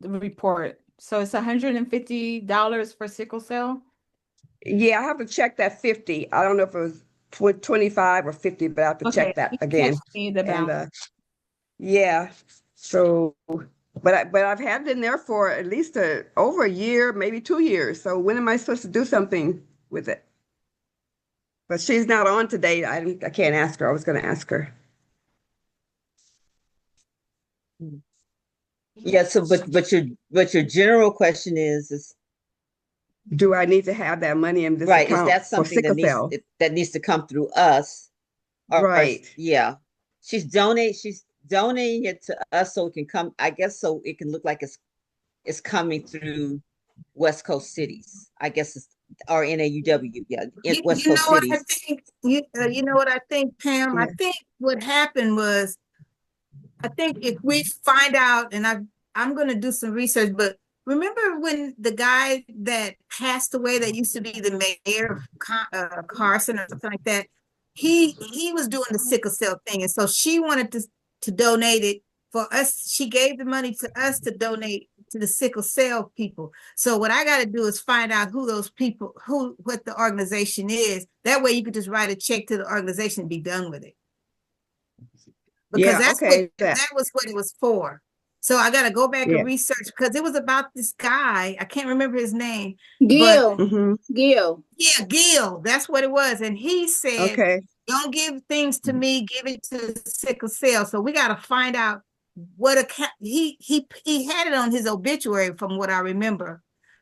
report. So it's $150 for sickle cell. Yeah, I have to check that 50. I don't know if it was 25 or 50, but I have to Okay, check that you again. text me the And balance. yeah, so but I've had it in there for at least over a year, maybe 2 years. So when am I supposed to do something with it? But she's not on today. I can't ask her. I was going to ask her. Yeah, so but your general question is Do I need to have that money in this right, is account that for something sickle cell? that needs to come through us? Or Right. yeah. She's donating it to us so it can come, I guess, so it can look like it's coming through West Coast cities. I guess it's or NAUW, yeah, in West You know Coast what I cities. think? You know what I think, Pam? I Yeah. think what happened was, I think if we find out, and I'm going to do some research, but remember when the guy that passed away that used to be the mayor of Carson or something like that, he was doing the sickle cell thing, and so she wanted to donate it for us. She gave the money to us to donate to the sickle cell people. So what I got to do is find out who those people, what the organization is. That way you could just write a check to the organization and be done with it. Because Yeah, that's okay. that was what it was for. So I got to go back Yeah. and research because it was about this guy. I can't remember his name. Gil, Mm-hmm. Gil. Yeah, Gil. That's what it was. And he said, Okay. don't give things to me, give it to sickle cell. So we got to find out what account he had it on his obituary, from what I remember,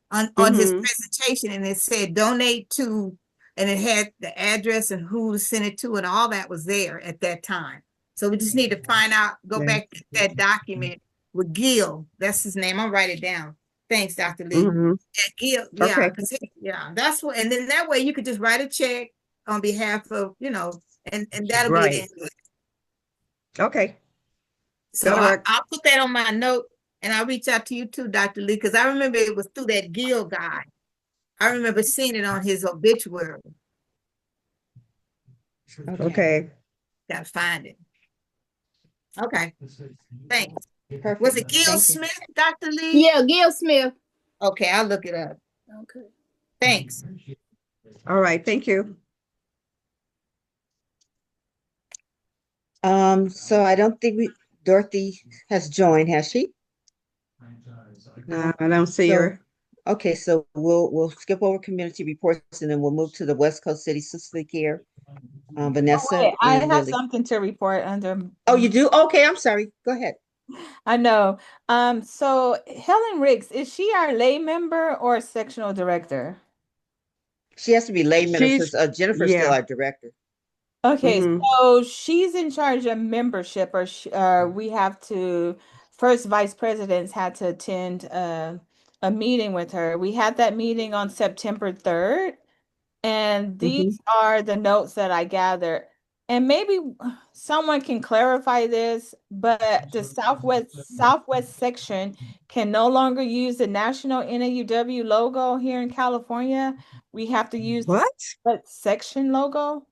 on his Mm-hmm. presentation, and it said donate to, and it had the address and who to send it to, and all that was there at that time. So we just need to find out, go Yeah. back to that document with Gil. That's his name. I'll write it down. Thanks, Dr. Lee. Mm-hmm. Gil, yeah, Okay. yeah, that's what, and then that way you could just write a check on behalf of, and that'll be Right. it. Okay. So That'll work. I'll put that on my note, and I'll reach out to you too, Dr. Lee, because I remember it was through that Gil guy. I remember seeing it on his obituary. Okay. Gotta find it. Okay, thanks. Perfect. Was it Gil Thank you. Smith, Dr. Lee? Yeah, Gil Smith. Okay, I'll look it up. Okay. Thanks. All right. Thank you. So I don't think Dorothy has joined, has she? No, I don't see So- her. Okay, so we'll skip over community reports and then we'll move to the West Coast City Sister Care. Vanessa Wait, I and have Lily. something to report under. Oh, you do? Okay, I'm sorry. Go ahead. I know. So Helen Riggs, is she our lay member or sectional director? She has to be lay member She's- because Jennifer's still yeah. our director. Okay, Mhm. so she's in charge of membership, or we have to, first vice presidents had to attend a a meeting with her. We had that meeting on September 3rd, and these are the notes that I gathered. And maybe someone can clarify this, but the Southwest section can no longer use the national NAUW logo here in California. We have to use the What? section logo.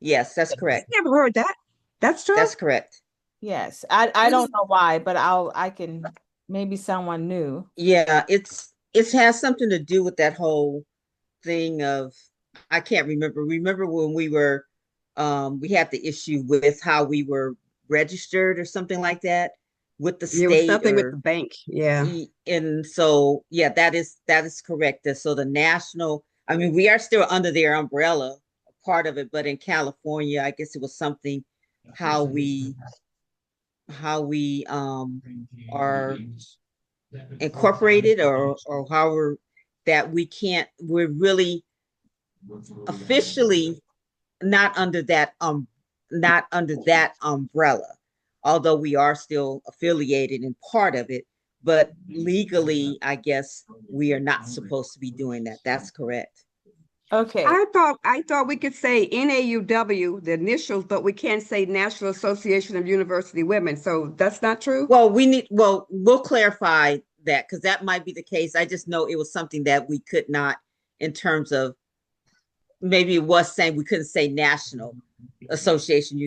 Yes, that's I correct. never heard that. That's true. That's correct. Yes, I don't know why, but I can, maybe someone knew. Yeah, it has something to do with that whole thing of, I can't remember. Remember when we were we had the issue with how we were registered or something like that with the It was state something with or the bank. Yeah. and so yeah, that is correct. So the national, I mean, we are still under their umbrella, part of it, but in California, I guess it was something how we are incorporated or how that we're really officially not under that umbrella, although we are still affiliated in part of it, but legally I guess we are not supposed to be doing that. That's correct. Okay. I thought we could say NAUW, the initials, but we can't say National Association of University Women. So that's not true? Well, we'll clarify that because that might be the case. I just know it was something that we could not, in terms of, maybe it was saying we couldn't say National Association,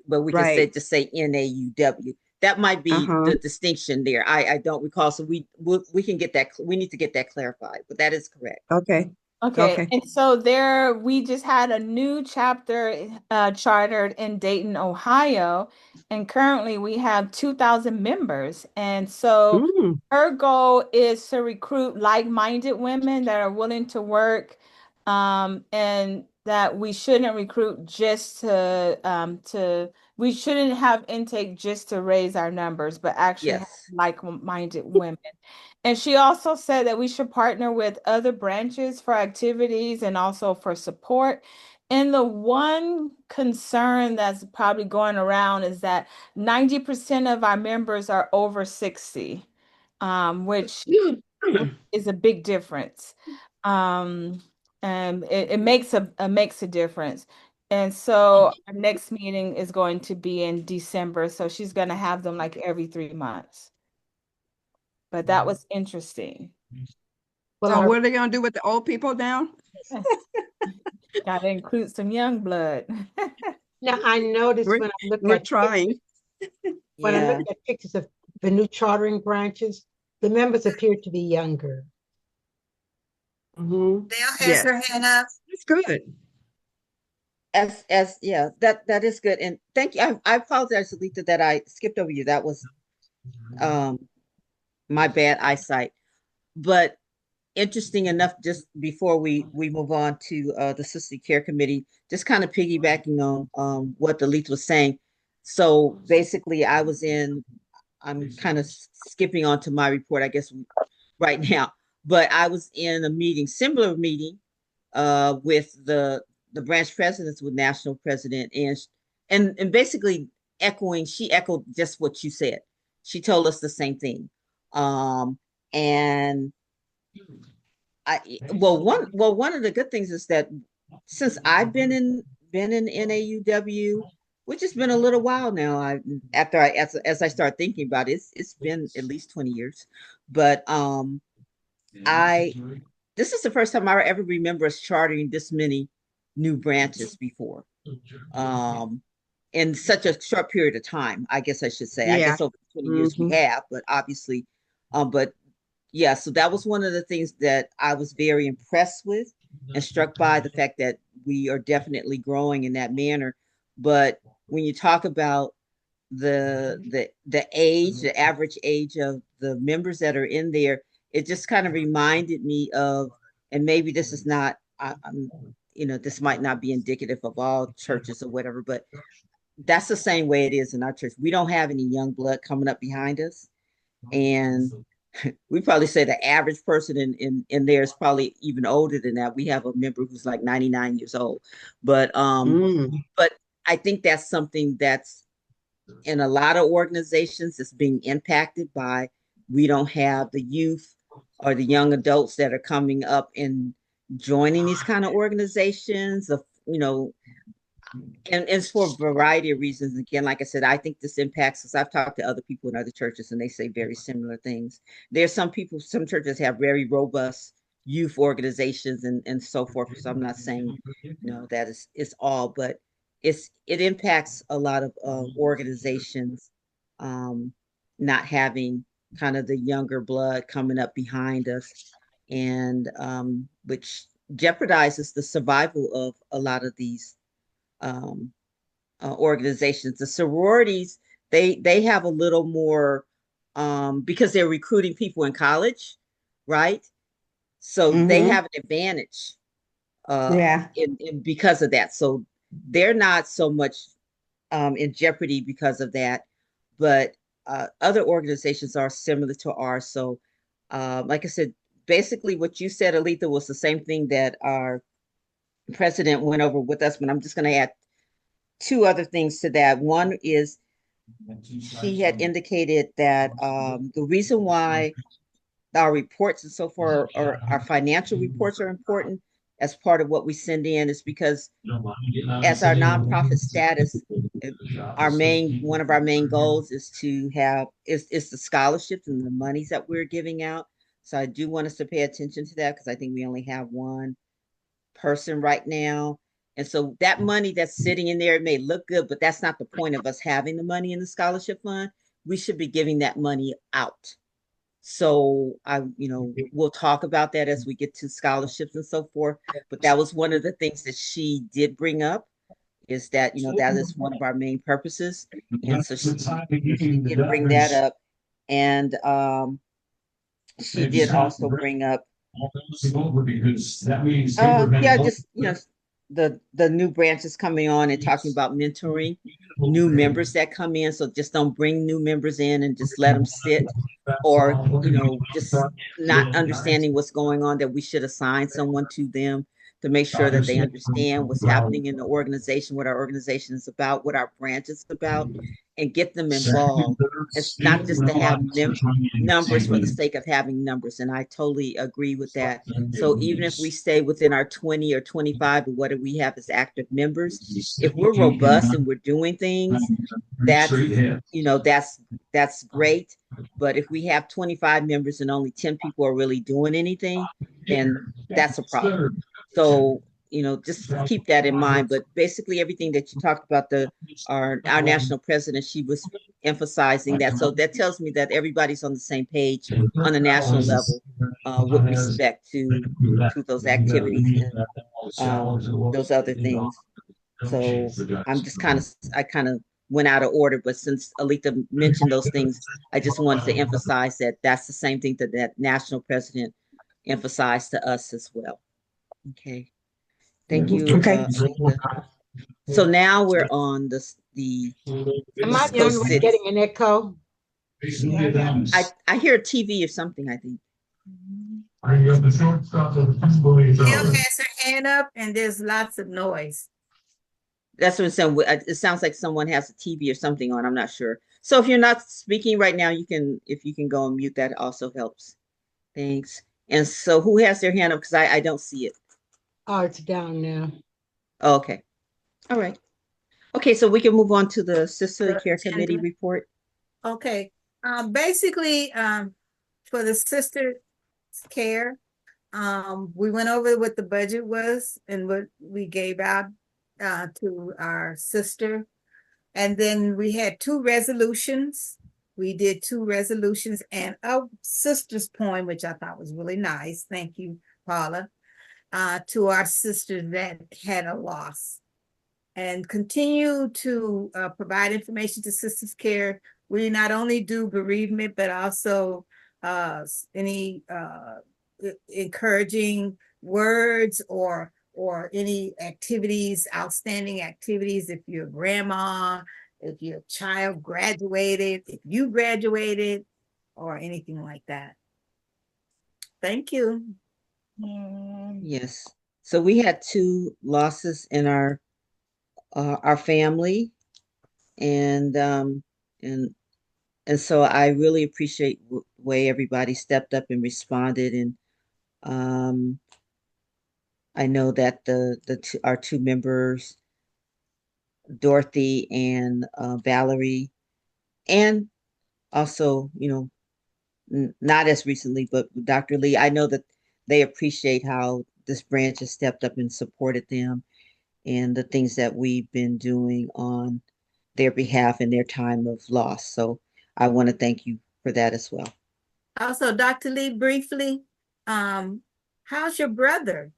but we can say, just say NAUW. That might be the distinction there. I don't recall. So we can get that. We need to get that clarified, but that is correct. Okay. And so we just had a new chapter chartered in Dayton, Ohio, and currently we have 2,000 members. And so her goal is to recruit like-minded women that are willing to work, and that we shouldn't recruit just we shouldn't have intake just to raise our numbers, but actually have like-minded women. And she also said that we should partner with other branches for activities and also for support. And the one concern that's probably going around is that 90% of our members are over 60, which is a big difference. And it makes a difference. And so our next meeting is going to be in December. So she's going to have them like every 3 months. But that was interesting. So what are they going to do with the old people now? Got to include some young blood. Now, I noticed when I look we're at trying. When I look at pictures of the new chartering branches, the members appear to be younger. Dale has her hand up. It's good. That is good. And thank you. I apologize, Alita, that I skipped over you. That was my bad eyesight. But interesting enough, just before we move on to the Sister Care Committee, just kind of piggybacking on what Alita was saying. So basically I'm kind of skipping on to my report, I guess, right now, but I was in a similar meeting with the branch presidents with National President, and basically she echoed just what you said. She told us the same thing. And one of the good things is that since I've been in NAUW, which has been a little while now, as I start thinking about it, it's been at least 20 years. But this is the first time I ever remember us chartering this many new branches before. In such a short period of time, I guess I should say. I guess over 20 years we have, but obviously, so that was one of the things that I was very impressed with and struck by, the fact that we are definitely growing in that manner. But when you talk about the average age of the members that are in there, it just kind of reminded me of, and maybe this is not, this might not be indicative of all churches or whatever, but that's the same way it is in our church. We don't have any young blood coming up behind us. And we probably say the average person in there is probably even older than that. We have a member who's like 99 years old. But I think that's something that's in a lot of organizations that's being impacted by, we don't have the youth or the young adults that are coming up and joining these kind of organizations of, and it's for a variety of reasons. Again, like I said, I think this impacts us. I've talked to other people in other churches and they say very similar things. There's some churches have very robust youth organizations and so forth. So I'm not saying, that it's all, but it impacts a lot of organizations not having kind of the younger blood coming up behind us, and which jeopardizes the survival of a lot of these organizations. The sororities, they have a little more because they're recruiting people in college, right? So they have an advantage in because of that. So they're not so much in jeopardy because of that, but other organizations are similar to ours. So like I said, basically what you said, Aletha, was the same thing that our president went over with us, but I'm just going to add two other things to that. One is she had indicated that the reason why our reports and so forth, or our financial reports, are important as part of what we send in is because as our nonprofit status, one of our main goals is to have is the scholarships and the monies that we're giving out. So I do want us to pay attention to that because I think we only have one person right now. And so that money that's sitting in there, it may look good, but that's not the point of us having the money in the scholarship fund. We should be giving that money out. So we'll talk about that as we get to scholarships and so forth. But that was one of the things that she did bring up, is that, that is one of our main purposes. And so she did bring that up. And she did also bring up the new branches coming on and talking about mentoring new members that come in. So just don't bring new members in and just let them sit, or just not understanding what's going on, that we should assign someone to them to make sure that they understand what's happening in the organization, what our organization is about, what our branch is about, and get them involved. It's not just to have numbers for the sake of having numbers. And I totally agree with that. So even if we stay within our 20 or 25 or what do we have as active members, if we're robust and we're doing things, that's great. But if we have 25 members and only 10 people are really doing anything, then that's a problem. So, just keep that in mind. But basically everything that you talked about, our national president, she was emphasizing that. So that tells me that everybody's on the same page on a national level with respect to those activities and those other things. So I'm just I kind of went out of order, but since Aletha mentioned those things, I just wanted to emphasize that that's the same thing that national president emphasized to us as well. Okay. Thank you. Okay. So now we're on the Am I the only one getting an echo? I hear a TV or something, I think. Jill has her hand up and there's lots of noise. That's what I'm saying. It sounds like someone has a TV or something on. I'm not sure. So if you're not speaking right now, if you can go and mute, that also helps. Thanks. And so who has their hand up? Because I don't see it. Oh, it's down now. Oh, okay. All right. Okay, so we can move on to the Sisterly Care Committee report. Okay. Basically, for the sister care, we went over what the budget was and what we gave out to our sister. And then we had 2 resolutions. We did 2 resolutions and a sister's poem, which I thought was really nice. Thank you, Paula, to our sisters that had a loss. And continue to provide information to Sisters Care. We not only do bereavement, but also any encouraging words or any activities, outstanding activities. If your grandma, if your child graduated, if you graduated, or anything like that. Thank you. Yes. So we had 2 losses in our family, and and so I really appreciate the way everybody stepped up and responded. And um, I know that our two members, Dorothy and Valerie, and also, not as recently, but Dr. Lee, I know that they appreciate how this branch has stepped up and supported them and the things that we've been doing on their behalf in their time of loss. So I want to thank you for that as well. Also, Dr. Lee, briefly, how's your brother?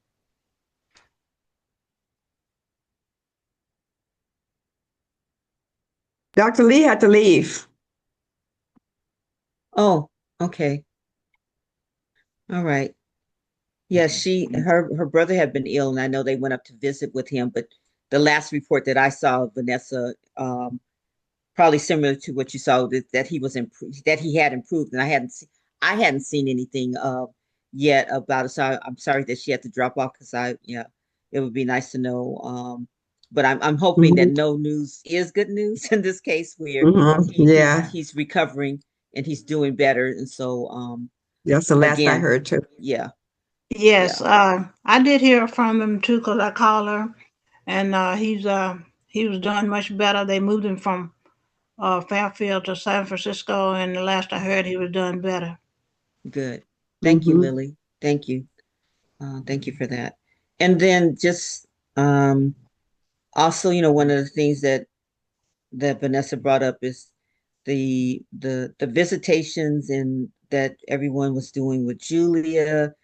Dr. Lee had to leave. Oh, okay. All right. Yeah, her brother had been ill, and I know they went up to visit with him, but the last report that I saw, Vanessa, probably similar to what you saw, that he was improved, that he had improved, and I hadn't seen anything yet about it. So I'm sorry that she had to drop off, because it would be nice to know. But I'm hoping that no news is good news in this case, where Yeah, he's recovering and he's doing better. And so that's the last I again, heard too. yeah. Yes, I did hear from him too, because I called her, and he was doing much better. They moved him from Fairfield to San Francisco, and the last I heard, he was doing better. Good. Thank you, Lily. Thank you. Thank you for that. And then just also, one of the things that Vanessa brought up is the visitations and that everyone was doing with Julia.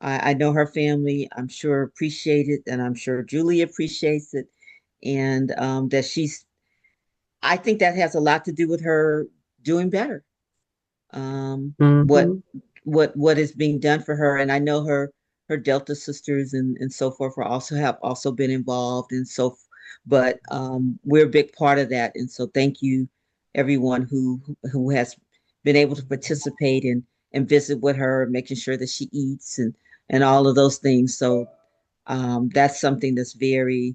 I know her family, I'm sure, appreciate it, and I'm sure Julie appreciates it. And that I think that has a lot to do with her doing better. What is being done for her. And I know her Delta sisters and so forth have also been involved. And so, but we're a big part of that. And so thank you, everyone who has been able to participate and visit with her, making sure that she eats and all of those things. So that's something that's very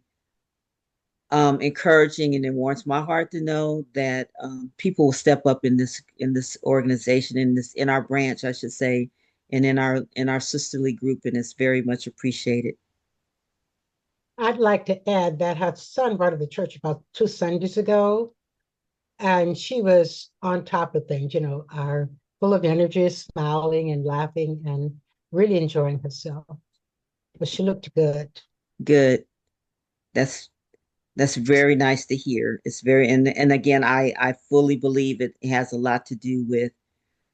encouraging, and it warms my heart to know that people will step up in this organization, in our branch, I should say, and in our sisterly group, and it's very much appreciated. I'd like to add that her son brought her to church about 2 Sundays ago, and she was on top of things, are full of energy, smiling and laughing and really enjoying herself. But she looked good. Good. That's very nice to hear. It's very, and again, I fully believe it has a lot to do with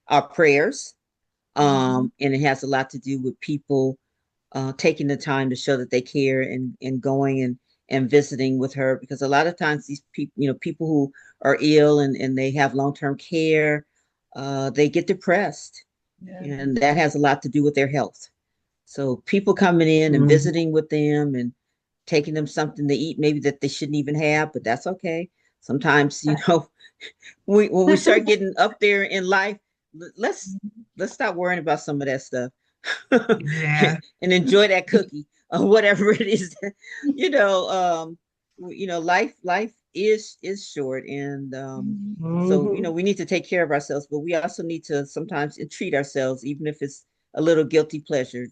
our prayers. And it has a lot to do with people taking the time to show that they care and going and visiting with her, because a lot of times these people, people who are ill and they have long-term care, they get depressed, and that has a lot to do with their health. So people coming in and visiting with them and taking them something to eat, maybe that they shouldn't even have, but that's okay. Sometimes, when we start getting up there in life, let's stop worrying about some of that stuff. Yeah. And enjoy that cookie or whatever it is. Life is short, and so we need to take care of ourselves, but we also need to sometimes treat ourselves, even if it's a little guilty pleasure.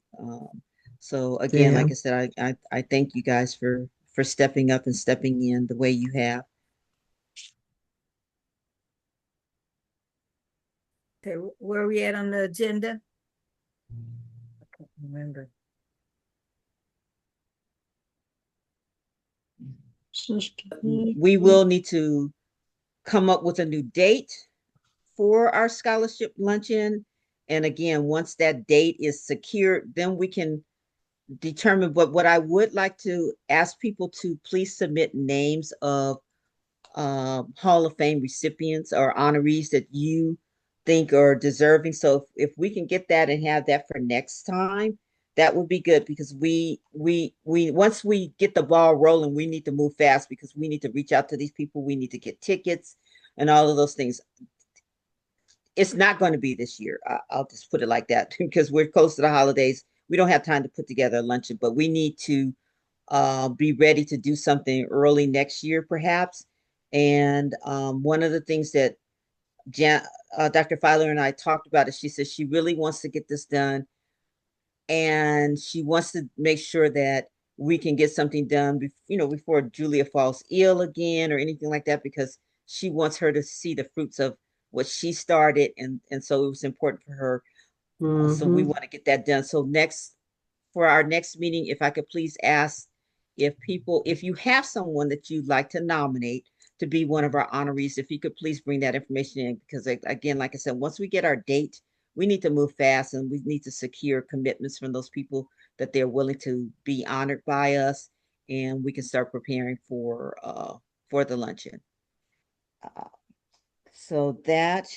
So again, like I said, I thank you guys for stepping up and stepping in the way you have. Okay, where are we at on the agenda? I can't remember. We will need to come up with a new date for our scholarship luncheon. And again, once that date is secured, then we can determine. But what I would like to ask people to please submit names of Hall of Fame recipients or honorees that you think are deserving. So if we can get that and have that for next time, that would be good, because we once we get the ball rolling, we need to move fast, because we need to reach out to these people. We need to get tickets and all of those things. It's not going to be this year. I'll just put it like that, because we're close to the holidays. We don't have time to put together a luncheon, but we need to be ready to do something early next year, perhaps. And one of the things that Dr. Filer and I talked about it. She said she really wants to get this done, and she wants to make sure that we can get something done, before Julia falls ill again or anything like that, because she wants her to see the fruits of what she started, and so it was important for her. So we want to get that done. So for our next meeting, if I could please ask if you have someone that you'd like to nominate to be one of our honorees, if you could please bring that information in, because again, like I said, once we get our date, we need to move fast, and we need to secure commitments from those people that they're willing to be honored by us, and we can start preparing for the luncheon. So that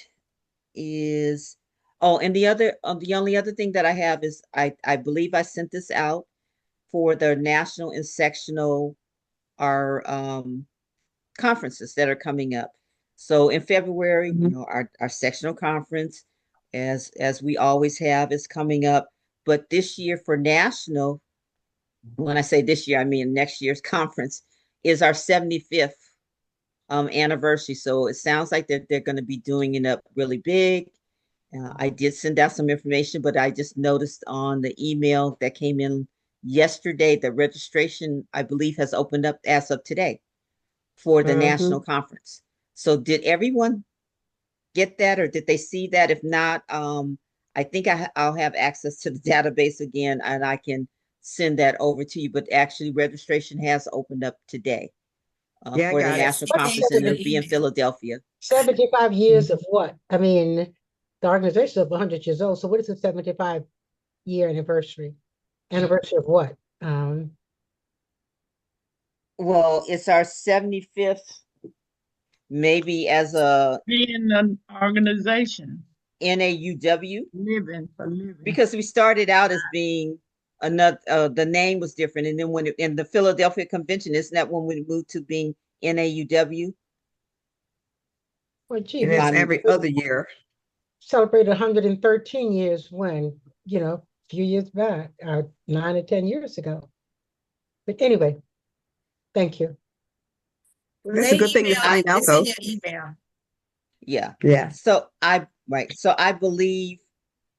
is, oh, and the only other thing that I have is I believe I sent this out for the national and sectional, our conferences that are coming up. So in February, our sectional conference, as we always have, is coming up. But this year for national, when I say this year, I mean next year's conference, is our 75th anniversary. So it sounds like they're going to be doing it up really big. I did send out some information, but I just noticed on the email that came in yesterday, the registration, I believe, has opened up as of today for the national conference. So did everyone get that, or did they see that? If not, I think I'll have access to the database again, and I can send that over to you. But actually, registration has opened up today Yeah, I for the got it. national conference, and it'll be in Philadelphia. 75 years of what? I mean, the organization is 100 years old. So what is the 75-year anniversary? Anniversary of what? Well, it's our 75th, maybe as a Being an organization, NAUW, living for living. because we started out as being another, the name was different. And then in the Philadelphia Convention, isn't that when we moved to being NAUW? Well, gee, It we is every other year. celebrated 113 years when, a few years back, 9 or 10 years ago. But anyway, thank you. That's a good thing to find out, though. It's in your email. Yeah. Yeah. So I believe,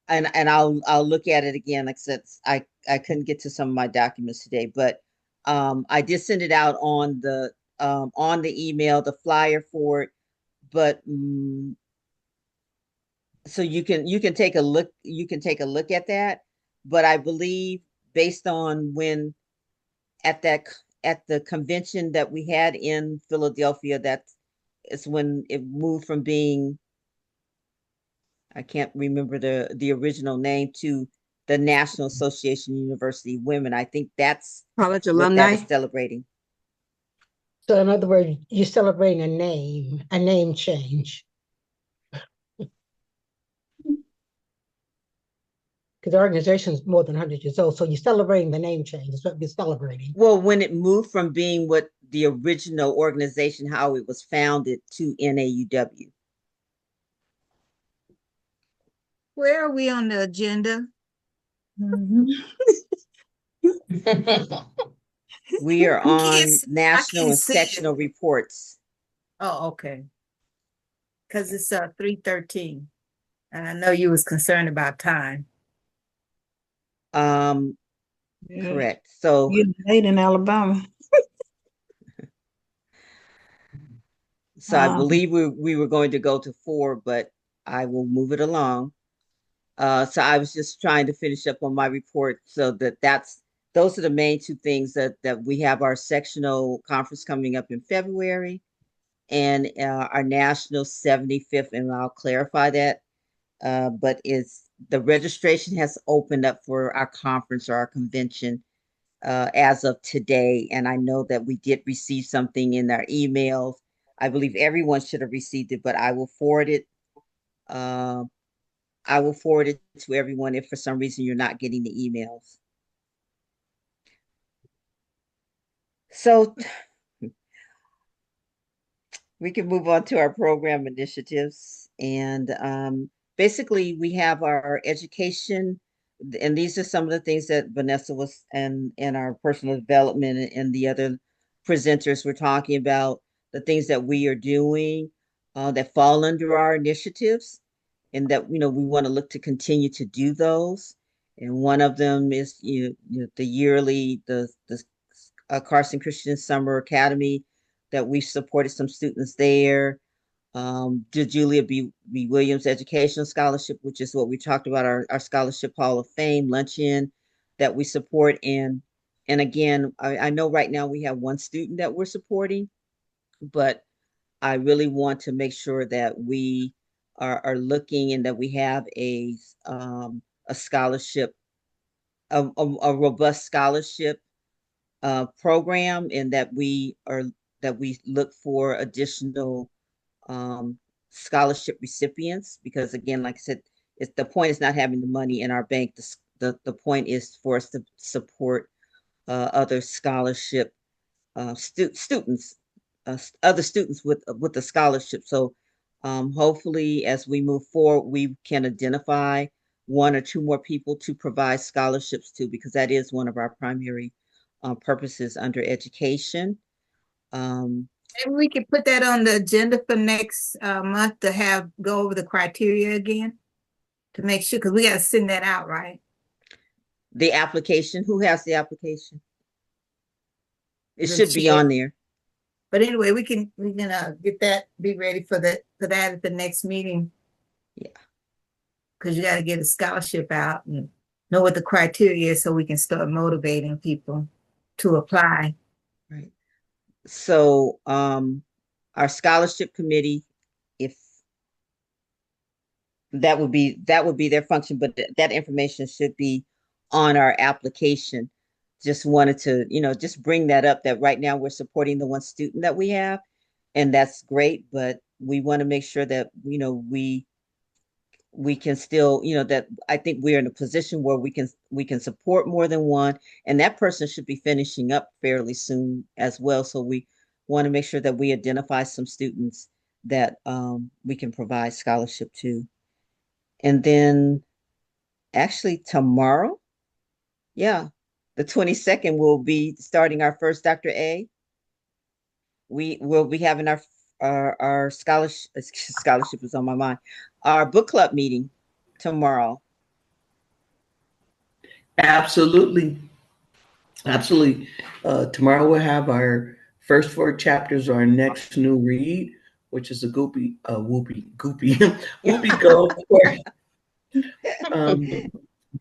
and I'll look at it again. Like I said, I couldn't get to some of my documents today, but I did send it out on the email, the flyer for it. But so you can take a look. You can take a look at that. But I believe, based on when at the convention that we had in Philadelphia, that is when it moved from being, I can't remember the original name, to the National Association of University Women. I think that's College what alumni. that is celebrating. So in other words, you're celebrating a name change. Because the organization is more than 100 years old. So you're celebrating the name change. That's what you're celebrating. Well, when it moved from being what the original organization, how it was founded, to NAUW. Where are we on the agenda? We are on can't national and see it. sectional reports. Oh, okay. Because it's 3:13. And I know you was concerned about time. Yeah, Correct. So getting late in Alabama. I believe we were going to go to 4, but I will move it along. So I was just trying to finish up on my report, so those are the main two things, that we have our sectional conference coming up in February, and our national 75th, and I'll clarify that. But the registration has opened up for our conference, or our convention, as of today. And I know that we did receive something in our emails. I believe everyone should have received it, but I will forward it. I will forward it to everyone if for some reason you're not getting the emails. So we can move on to our program initiatives. And basically, we have our education, and these are some of the things that Vanessa was, and our personal development, and the other presenters were talking about, the things that we are doing. that fall under our initiatives, and that we want to look to continue to do those. And one of them is the yearly the Carson Christian Summer Academy, that we supported some students there. The Julia B. Williams Educational Scholarship, which is what we talked about, our Scholarship Hall of Fame luncheon that we support. And again, I know right now we have one student that we're supporting, but I really want to make sure that we are looking, and that we have a scholarship, a robust scholarship program, and that we look for additional scholarship recipients, because again, like I said, the point is not having the money in our bank. The point is for us to support other scholarship students, other students with the scholarship. So hopefully, as we move forward, we can identify one or two more people to provide scholarships to, because that is one of our primary purposes under education. Maybe we can put that on the agenda for next month to go over the criteria again to make sure, because we got to send that out, right? The application, who has the application? It The should be chair. on there. But anyway, we can get that, be ready for that at the next meeting. Yeah. Because you got to get a scholarship out and know what the criteria is so we can start motivating people to apply. Right. So our scholarship committee, if that would be their function, but that information should be on our application. Just wanted to, just bring that up, that right now we're supporting the one student that we have, and that's great, but we want to make sure that, we can still, that I think we're in a position where we can support more than one, and that person should be finishing up fairly soon as well. So we want to make sure that we identify some students that we can provide scholarship to. And then actually tomorrow, yeah, the 22nd, we'll be starting our first Dr. A. We will be having our scholarship is on my mind, our book club meeting tomorrow. Absolutely. Absolutely. Tomorrow we'll have our first 4 chapters of our next new read, which is a Whoopi Goldberg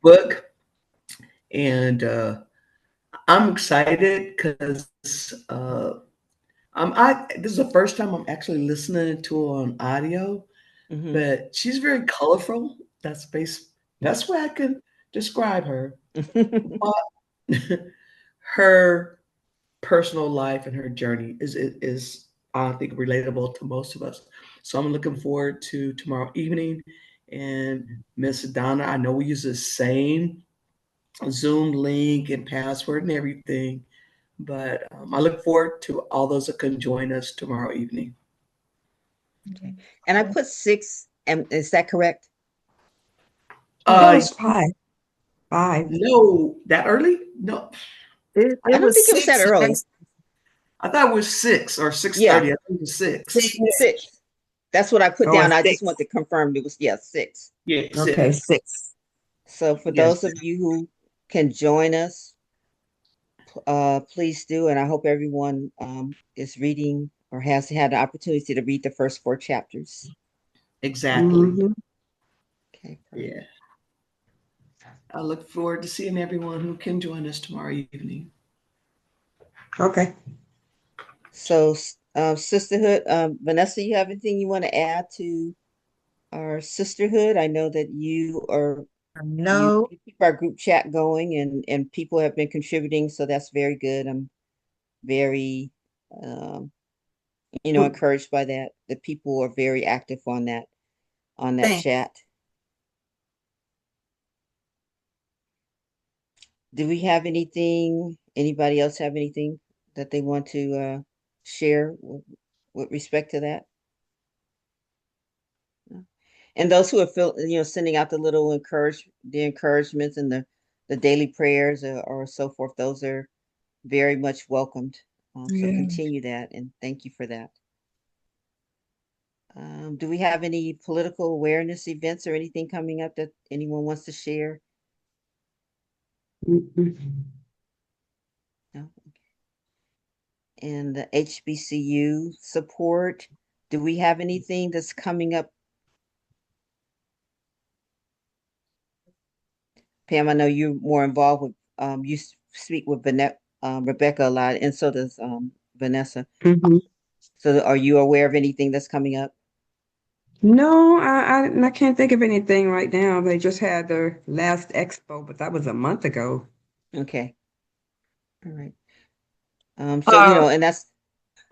book. And I'm excited because this is the first time I'm actually listening to her on audio, but she's very colorful. That's way I can describe her. But her personal life and her journey is I think relatable to most of us. So I'm looking forward to tomorrow evening. And Miss Donna, I know we use the same Zoom link and password and everything, but I look forward to all those that can join us tomorrow evening. Okay. And I put 6, and is that correct? That was 5. 5. No, that early? No. I don't think it was that early. I thought it was 6 or 6:30. Yeah. I think it was 6. 6. That's what I put Oh, down. I 6. just want to confirm it was 6. Yeah. Okay, 6. So for Yes. those of you who can join us, please do. And I hope everyone is reading or has had the opportunity to read the first 4 chapters. Exactly. Mhm. Okay. Yeah. I look forward to seeing everyone who can join us tomorrow evening. Okay. So, sisterhood, Vanessa, you have anything you want to add to our sisterhood? I know that you keep our group chat going, and people have been contributing, so that's very good. I'm very, encouraged by that. The people are very active on that Thanks. chat. Do we have anything? Anybody else have anything that they want to share with respect to that? And those who are sending out the little encouragements and the daily prayers or so forth, those are very much welcomed. So Yeah. continue that, and thank you for that. Do we have any political awareness events or anything coming up that anyone wants to share? Mhm. No. And the HBCU support, do we have anything that's coming up? Pam, I know you're more involved with, you speak with Rebecca a lot, and so does Vanessa. Mhm. So are you aware of anything that's coming up? No, I can't think of anything right now. They just had their last expo, but that was a month ago. Okay, all right. Uh, And that's,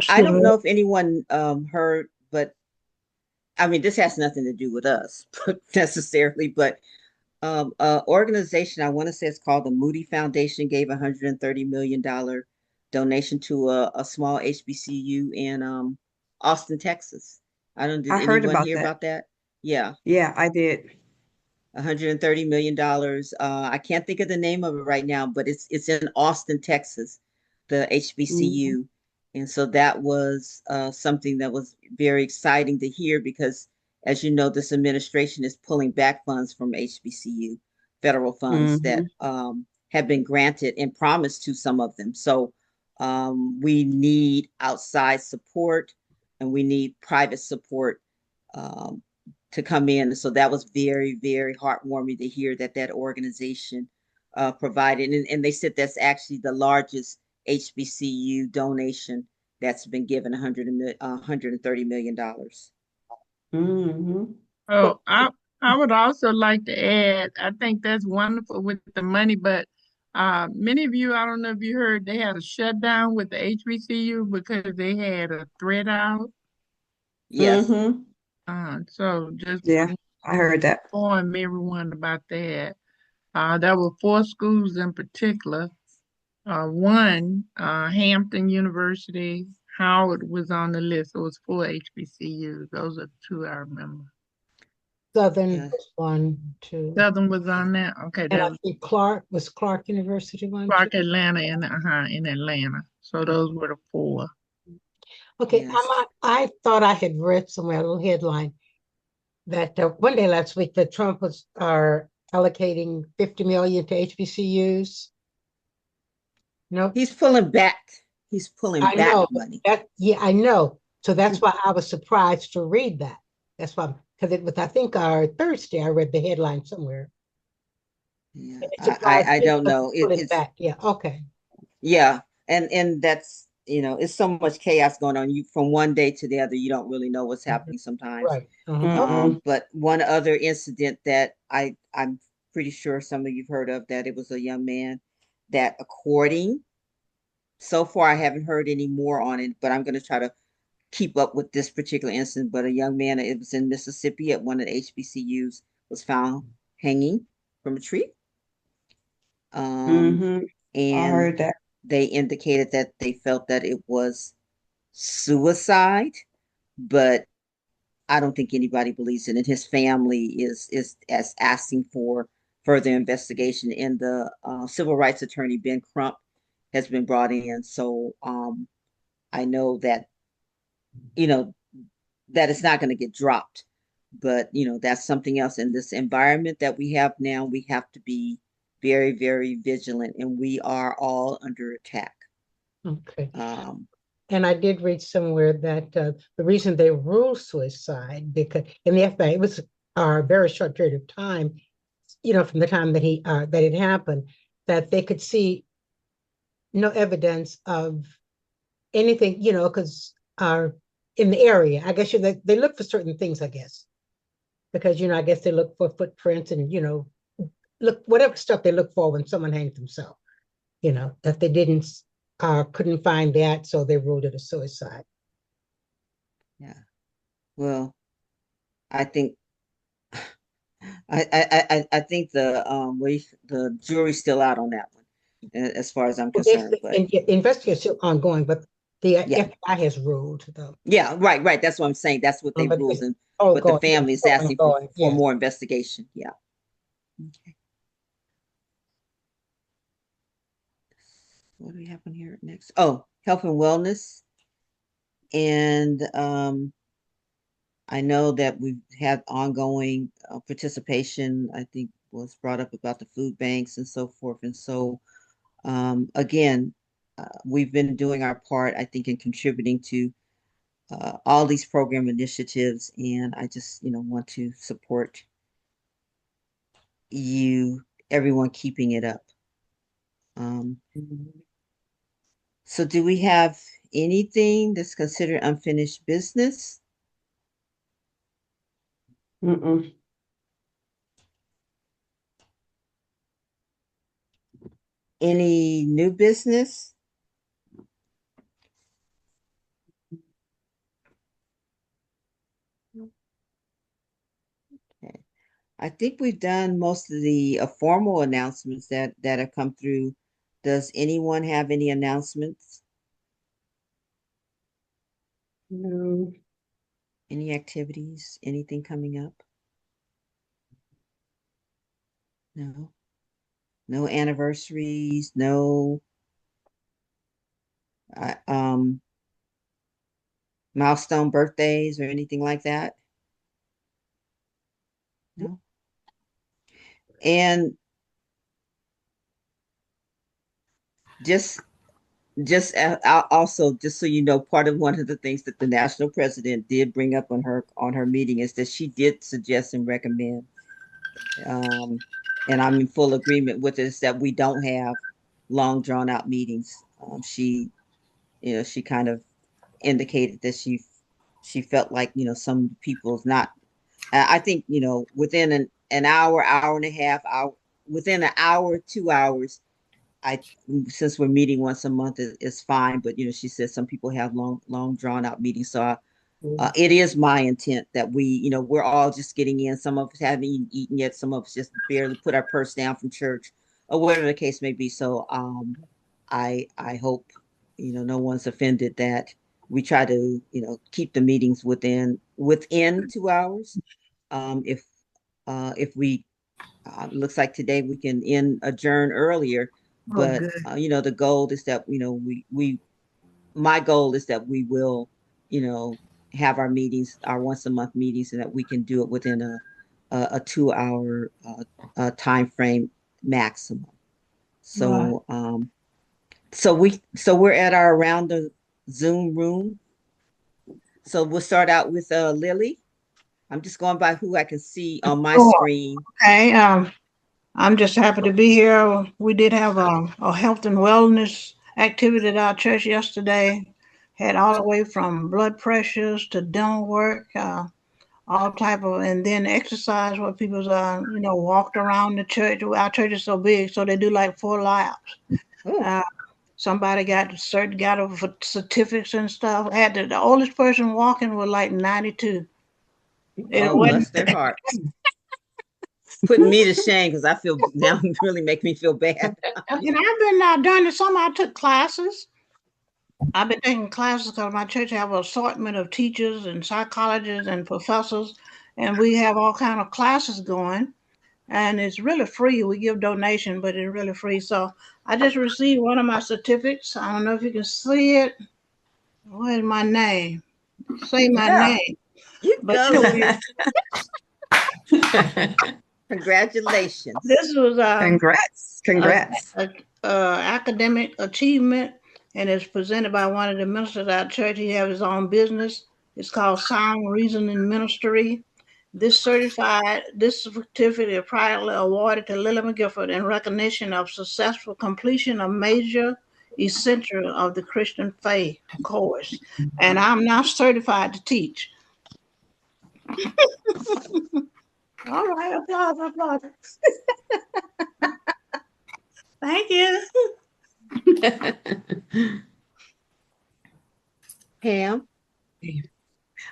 I excuse don't me. know if anyone heard, but I mean, this has nothing to do with us necessarily, but organization, I want to say it's called the Moody Foundation, gave $130 million donation to a small HBCU in Austin, Texas. I don't, did I heard anyone about hear that. about that? Yeah, Yeah, I did. $130 million. I can't think of the name of it right now, but it's in Austin, Texas, the Mhm. HBCU. And so that was something that was very exciting to hear because, as you know, this administration is pulling back funds from HBCU, federal funds that Mhm. have been granted and promised to some of them. So we need outside support and we need private support um, to come in. So that was very, very heartwarming to hear that that organization provided. And they said that's actually the largest HBCU donation that's been given $130 million. Mhm. Oh, I would also like to add, I think that's wonderful with the money, but many of you, I don't know if you heard, they had a shutdown with the HBCU because they had a threat out. Yes. Mhm. So just Yeah, I heard that. inform everyone about that. There were four schools in particular. One, Hampton University, Howard was on the list. It was four HBCUs. Those are two I remember. Southern Yeah. was one, two. Southern was on there. Okay, And that I was think Clark University one, too. Clark Atlanta in Atlanta. So those were the four. Okay, Yes. I thought I had read somewhere, a little headline, that one day last week that Trump was are allocating 50 million to HBCUs. No, He's pulling back. He's pulling I back know money. that. Yeah, I know. So that's why I was surprised to read that. That's why, because it was, I think, our Thursday, I read the headline somewhere. Yeah, It surprised I me don't because know. they put it back. Yeah, okay. Yeah, and that's, it's so much chaos going on. You from one day to the other, you don't really know what's Mhm. happening sometimes. Right. Okay. Mhm. But one other incident that I'm pretty sure some of you've heard of, that it was a young man that, according, so far I haven't heard any more on it, but I'm going to try to keep up with this particular incident. But a young man, it was in Mississippi at one of the HBCUs, was found hanging from a tree. Um, Mhm. I and heard that. they indicated that they felt that it was suicide, but I don't think anybody believes it. And his family is as asking for further investigation. And the civil rights attorney Ben Crump has been brought in. So I know that you know that it's not going to get dropped, but that's something else in this environment that we have now. We have to be very, very vigilant, and we are all under attack. Okay. Um, And I did read somewhere that the reason they ruled suicide, because in the FBI, it was a very short period of time, from the time that that it happened, that they could see no evidence of anything, because in the area, I guess they look for certain things, I guess, because I guess they look for footprints and look whatever stuff they look for when someone hangs themselves. That they didn't couldn't find that, so they ruled it a suicide. yeah. Well, I think I think the jury's still out on that one, as far as I'm Well, concerned. But the investigation is still ongoing, but the yeah, FBI has ruled, though. yeah, right. That's what I'm saying. That's what they But ruled, and oh, but the going, yeah, family is still asking for ongoing, yeah. more investigation. Yeah. Okay. What do we have on here next? Oh, health and wellness, and I know that we've had ongoing participation. I think was brought up about the food banks and so forth. And so, again, we've been doing our part, I think, in contributing to all these program initiatives. And I just, want to support everyone keeping it up. So do we have anything that's considered unfinished business? Mm-mm. Any new business? Okay. I think we've done most of the formal announcements that have come through. Does anyone have any announcements? No. Any activities? Anything coming up? No. No anniversaries, no milestone birthdays or anything like that? No. And just also, just so you know, part of one of the things that the national president did bring up on her meeting is that she did suggest and recommend, and I'm in full agreement with it, is that we don't have long drawn out meetings. She kind of indicated that she felt like, some people's not. I think, within an hour, hour and a half, within an hour, 2 hours, since we're meeting once a month is fine. But she said some people have long drawn out meetings. So it is my intent that we're all just getting in. Some of us haven't eaten yet. Some of us just barely put our purse down from church, or whatever the case may be. So I hope no one's offended that we try to keep the meetings within 2 hours. If we looks like today we can adjourn earlier, but the goal is that my goal is that we will have our meetings, our once a month meetings, and that we can do it within a 2 hour time frame maximum. So so we're at our around the Zoom room. So we'll start out with Lily. I'm just going by who I can see on my screen. Okay. I'm just happy to be here. We did have a health and wellness activity at our church yesterday. Had all the way from blood pressures to dental work, all type of, and then exercise where people walked around the church. Our church is so big, so they do like 4 laps. Somebody got certificates and stuff. Had the oldest person walking was like 92. Bless their hearts. Putting me to shame, because I feel now really make me feel bad. And I've been during the summer, I took classes. I've been taking classes because my church have an assortment of teachers and psychologists and professors, and we have all kind of classes going, and it's really free. We give donation, but it's really free. So I just received one of my certificates. I don't know if you can see it. Where's my name? Say my name. You go. Congratulations. This was Congrats. academic achievement, and it's presented by one of the ministers at our church. He has his own business. It's called Sound Reasoning Ministry. This certificate is privately awarded to Lily McGifford in recognition of successful completion of major essential of the Christian faith course. And I'm now certified to teach. All right, applause. Thank you. Pam?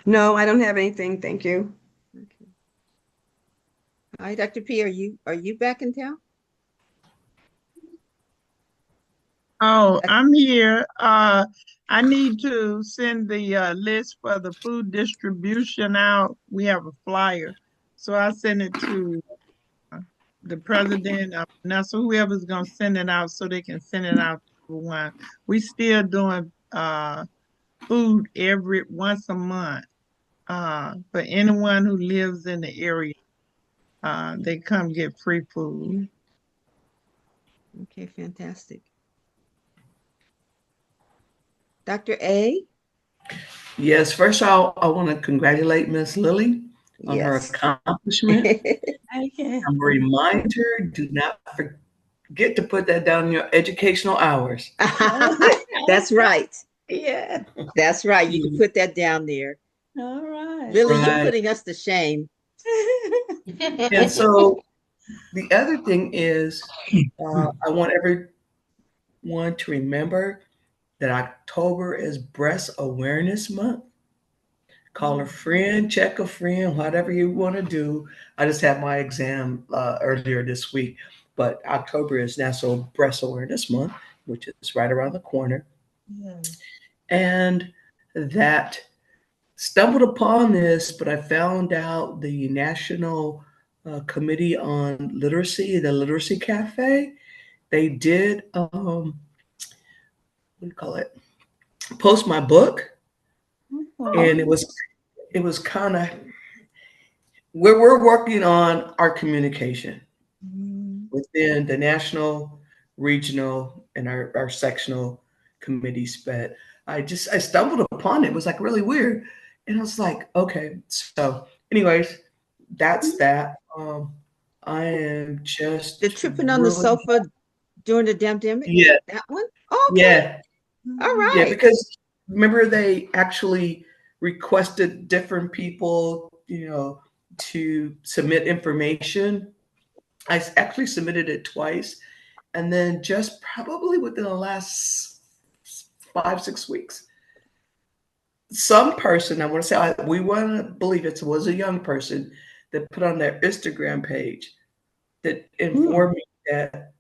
No, I don't have anything. Thank you. Okay. Hi, Dr. P. Are you back in town? Oh, I'm here. I need to send the list for the food distribution out. We have a flyer. So I send it to the president of NASA, whoever's going to send it out so they can send it out to everyone. We still doing food once a month for anyone who lives in the area. They come get free food. Okay, fantastic. Dr. A? Yes, first I want to congratulate Miss Lily on her Yes. accomplishment. Okay. I'm a reminder, do not forget to put that down in your educational hours. That's right. Yeah. That's right. You can put that down there. All right. Lily, you're Right. putting us to shame. And so the other thing is, I want everyone to remember that October is Breast Awareness Month. Call a friend, check a friend, whatever you want to do. I just had my exam earlier this week, but October is National Breast Awareness Month, which is right around the corner. Yeah. And that stumbled upon this, but I found out the National Committee on Literacy, the Literacy Cafe, they did, what do you call it? Post my book. And it was kind of we're working on our communication within the national, regional, and our sectional committees. But I stumbled upon it. It was like really weird. And I was like, okay. So anyways, that's that. I am just The tripping on the really- sofa during the pandemic? Yeah. That one? Okay. Yeah. All right. Yeah, because remember they actually requested different people, to submit information. I actually submitted it twice. And then just probably within the last 5-6 weeks, some person, I want to say, we want to believe it was a young person that put on their Instagram page that informed me that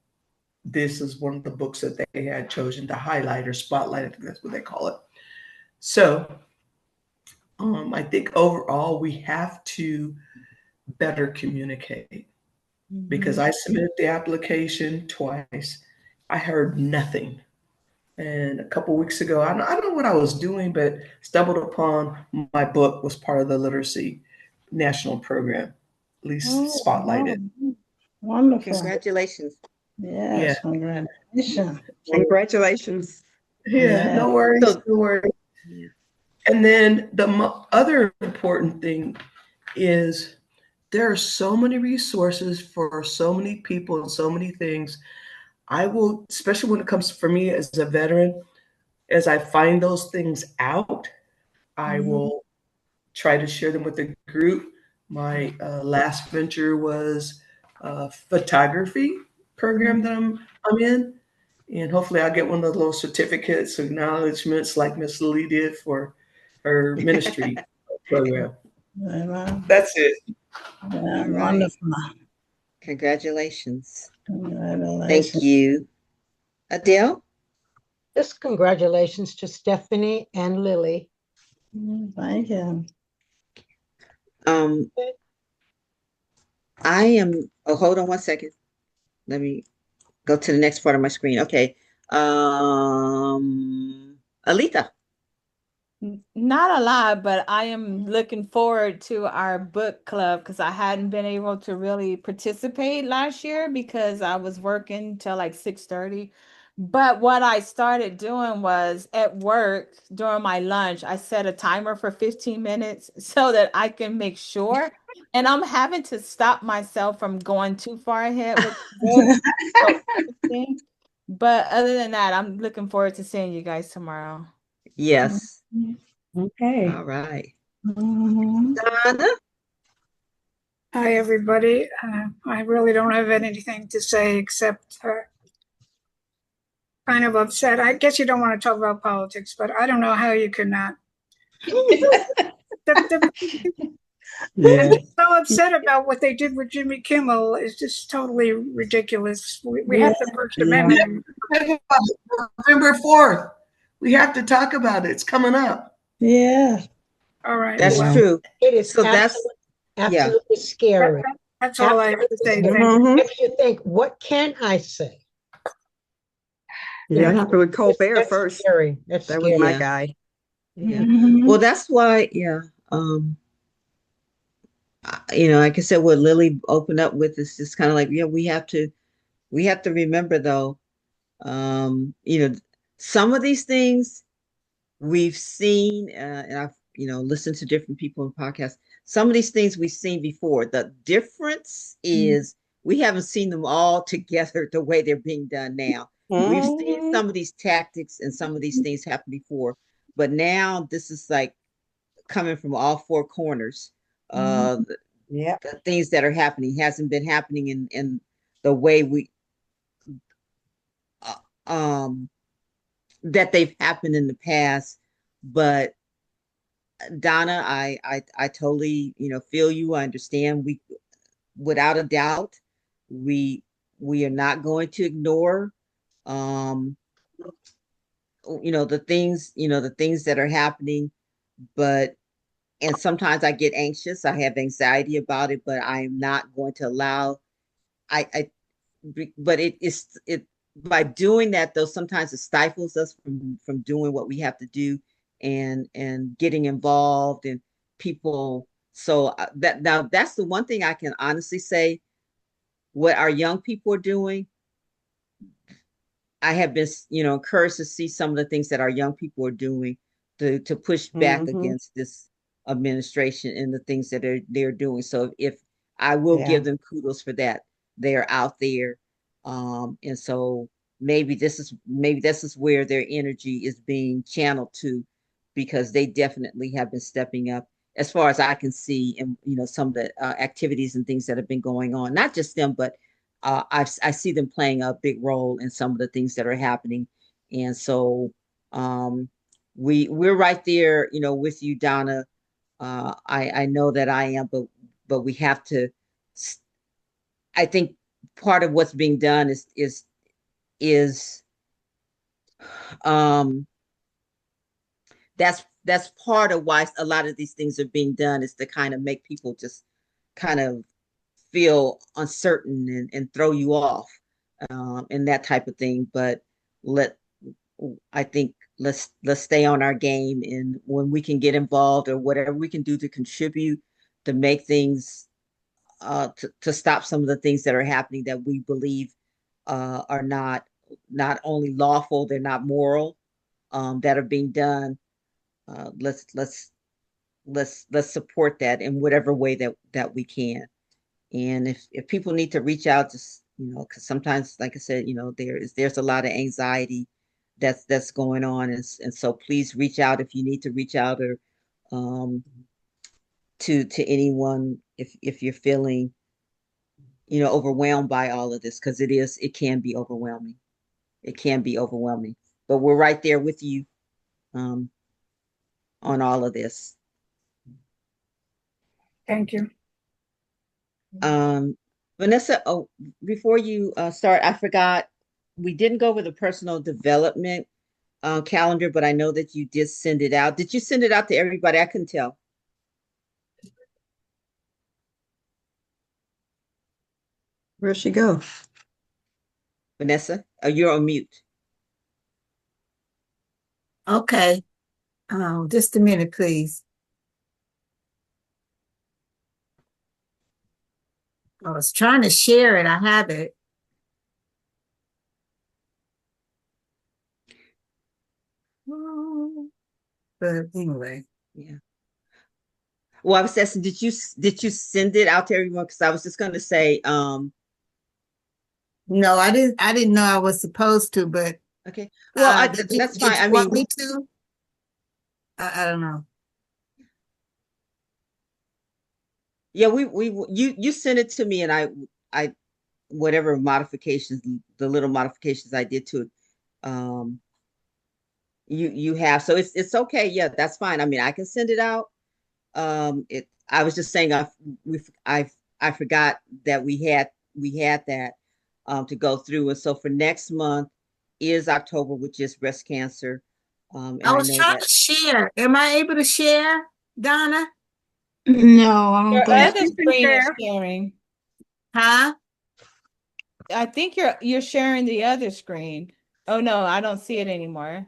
this is one of the books that they had chosen to highlight or spotlight. I think that's what they call it. So I think overall we have to better communicate because I submitted the application twice. I heard nothing. And a couple weeks ago, I don't know what I was doing, but stumbled upon my book was part of the Literacy National Program, at least spotlighted. Wonderful. Congratulations. Yes, Yeah. congratulations. Congratulations. Yeah, no worries, So- no worries. And then the other important thing is there are so many resources for so many people and so many things. I will, especially when it comes for me as a veteran, as I find those things out, I will try to share them with the group. My last venture was a photography program that I'm in. And hopefully I'll get one of those little certificates, acknowledgments like Miss Lily did for her ministry program. Amen. That's it. Yeah, All right. wonderful. Congratulations. Congratulations. Thank you. Adele? Just congratulations to Stephanie and Lily. Thank you. I am, hold on one second. Let me go to the next part of my screen. Okay. Alita. Not a lot, but I am looking forward to our book club because I hadn't been able to really participate last year because I was working till like 6:30. But what I started doing was at work during my lunch, I set a timer for 15 minutes so that I can make sure. And I'm having to stop myself from going too far ahead with the book. But other than that, I'm looking forward to seeing you guys tomorrow. Yes. Okay. All right. Mhm. Donna? Hi, everybody. I really don't have anything to say except kind of upset. I guess you don't want to talk about politics, but I don't know how you could not. I'm just so upset about what they did with Jimmy Kimmel. It's just totally ridiculous. We have the First Amendment. November 4th. We have to talk about it. It's coming up. Yeah. All right. That's well, true. It is So that's, absolutely scary. That's all I have to say. Thank you. Mhm. If you think, what can I say? Yeah, it happened with Colbert That's first. scary. That's That scary. was my Yeah. guy. Yeah. Mhm. well, that's why, yeah. like I said, what Lily opened up with is just kind of like, yeah, we have to remember though, some of these things we've seen, and I've, listened to different people in podcasts. Some of these things we've seen before. The difference is we haven't seen them all together the way they're being done now. We've seen some of these tactics and some of these things happen before, but now this is like coming from all four corners. Yeah. The things that are happening hasn't been happening in the way we that they've happened in the past. But Donna, I totally, feel you. I understand. We, without a doubt, we are not going to ignore, the things that are happening. But, and sometimes I get anxious. I have anxiety about it, but I am not going to allow. But it by doing that though, sometimes it stifles us from doing what we have to do and getting involved and people. So that's the one thing I can honestly say, what our young people are doing. I have been, encouraged to see some of the things that our young people are doing to push back against this administration and the things that they're doing. So if I will give them kudos for that, they're out there. And so maybe this is where their energy is being channeled to, because they definitely have been stepping up as far as I can see, and some of the activities and things that have been going on. Not just them, but I see them playing a big role in some of the things that are happening. And so we're right there, with you, Donna. I know that I am, but we have to. I think part of what's being done is that's part of why a lot of these things are being done, is to kind of make people just kind of feel uncertain and throw you off, and that type of thing. But I think let's stay on our game, and when we can get involved or whatever we can do to contribute to make things to stop some of the things that are happening that we believe are not only lawful, they're not moral, that are being done. Let's support that in whatever way that we can. And if people need to reach out, just because sometimes, like I said, there's a lot of anxiety that's going on, and so please reach out if you need to reach out, or to anyone if you're feeling overwhelmed by all of this, because it can be overwhelming. It can be overwhelming, but we're right there with you on all of this. Thank you. Vanessa, before you start, I forgot, we didn't go over the personal development calendar, but I know that you did send it out. Did you send it out to everybody? I couldn't tell. Where'd she go? Vanessa, you're on mute. Okay. Just a minute, please. I was trying to share it. I have it. But anyway. Yeah. Well, I was asking, did you send it out to everyone? Because I was just going to say, no, I didn't know I was supposed to, but okay. Well, that's fine. I mean, want me to? I don't know. Yeah, you sent it to me, and I whatever modifications, the little modifications I did to it, you have, so it's okay. Yeah, that's fine. I mean, I can send it out. I was just saying I forgot that we had that to go through, and so for next month is October, which is breast cancer. And I was trying to share. Am I able to share, Donna? No, I don't Your think other screen is sharing. Huh? I think you're sharing the other screen. Oh no, I don't see it anymore.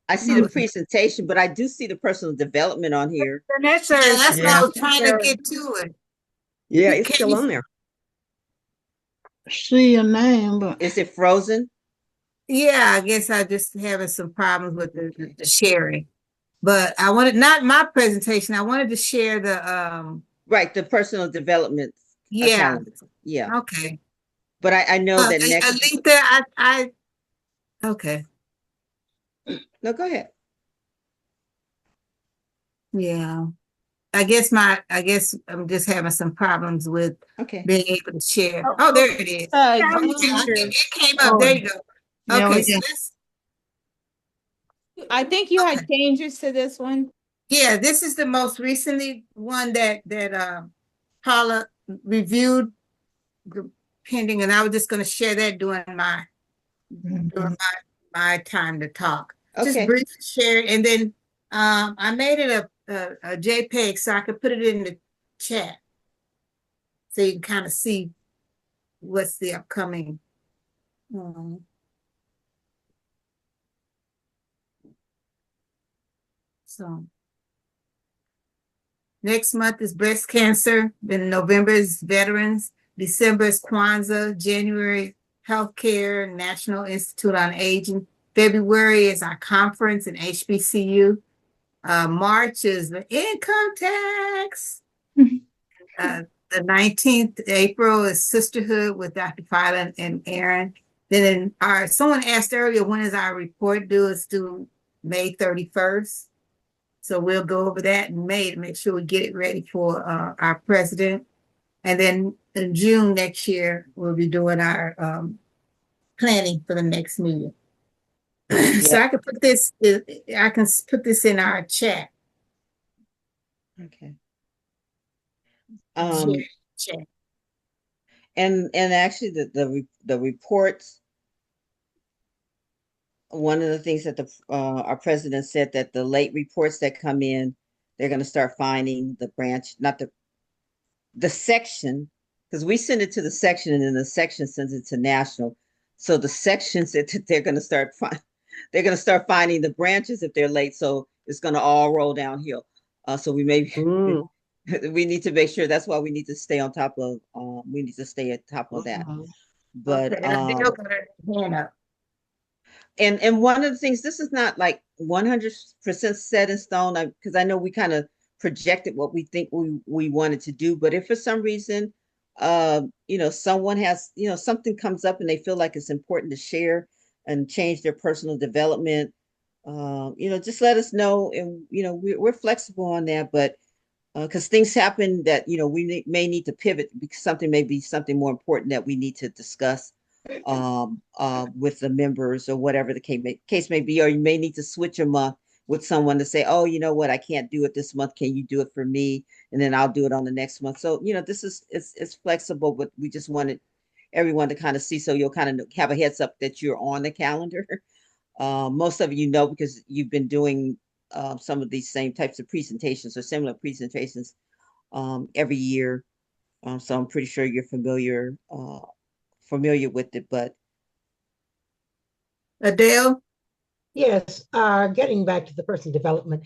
I see the presentation, but I do see the personal development on here. Vanessa, that's what I was trying to get to it. Yeah, it's Can still you- on there. See your name, but Is it frozen? Yeah, I guess I just having some problems with the sharing. But I wanted not my presentation. I wanted to share the Right, the personal development yeah. calendar. Yeah, Okay. but I know that A next. link there. I okay. No, go ahead. Yeah. I guess I'm just having some problems with Okay. being able to share. Oh, Oh, there it is. Zoom. It came up. There you go. Yeah, Okay, we so got- this I think you had Okay. changes to this one. yeah, this is the most recently one that Paula reviewed pending, and I was just gonna share that during my time to talk. Just Okay. briefly share it, and then I made it a JPEG so I could put it in the chat so you can kind of see what's the upcoming. So next month is breast cancer, then November is veterans, December is Kwanzaa, January healthcare, National Institute on Aging, February is our conference in HBCU. March is the income tax. The 19th April is sisterhood with Dr. Filan and Aaron. Then someone asked earlier, when is our report due? It's due May 31st. So we'll go over that in May to make sure we get it ready for our president. And then in June next year, we'll be doing our planning for the next meeting. So I can put this in our chat. Okay. Chat. And actually the reports, one of the things that our president said that the late reports that come in, they're going to start finding the branch, not the section, because we send it to the section and then the section sends it to national. So the sections that they're going to start finding the branches if they're late. So it's going to all roll downhill. So we may we need to make sure. That's why we need to stay on top of. We need to stay at top of that. But and one of the things, this is not like 100% set in stone, because I know we kind of projected what we think we wanted to do. But if for some reason, someone has, something comes up and they feel like it's important to share and change their personal development, just let us know. And we're flexible on that, but because things happen that we may need to pivot because something may be something more important that we need to discuss with the members or whatever the case may be, or you may need to switch a month with someone to say, oh, you know what, I can't do it this month, can you do it for me, and then I'll do it on the next month. So this is it's flexible, but we just wanted everyone to kind of see, so you'll kind of have a heads up that you're on the calendar. Most of you know because you've been doing some of these same types of presentations or similar presentations every year, so I'm pretty sure you're familiar with it. But Adele? Yes, getting back to the personal development.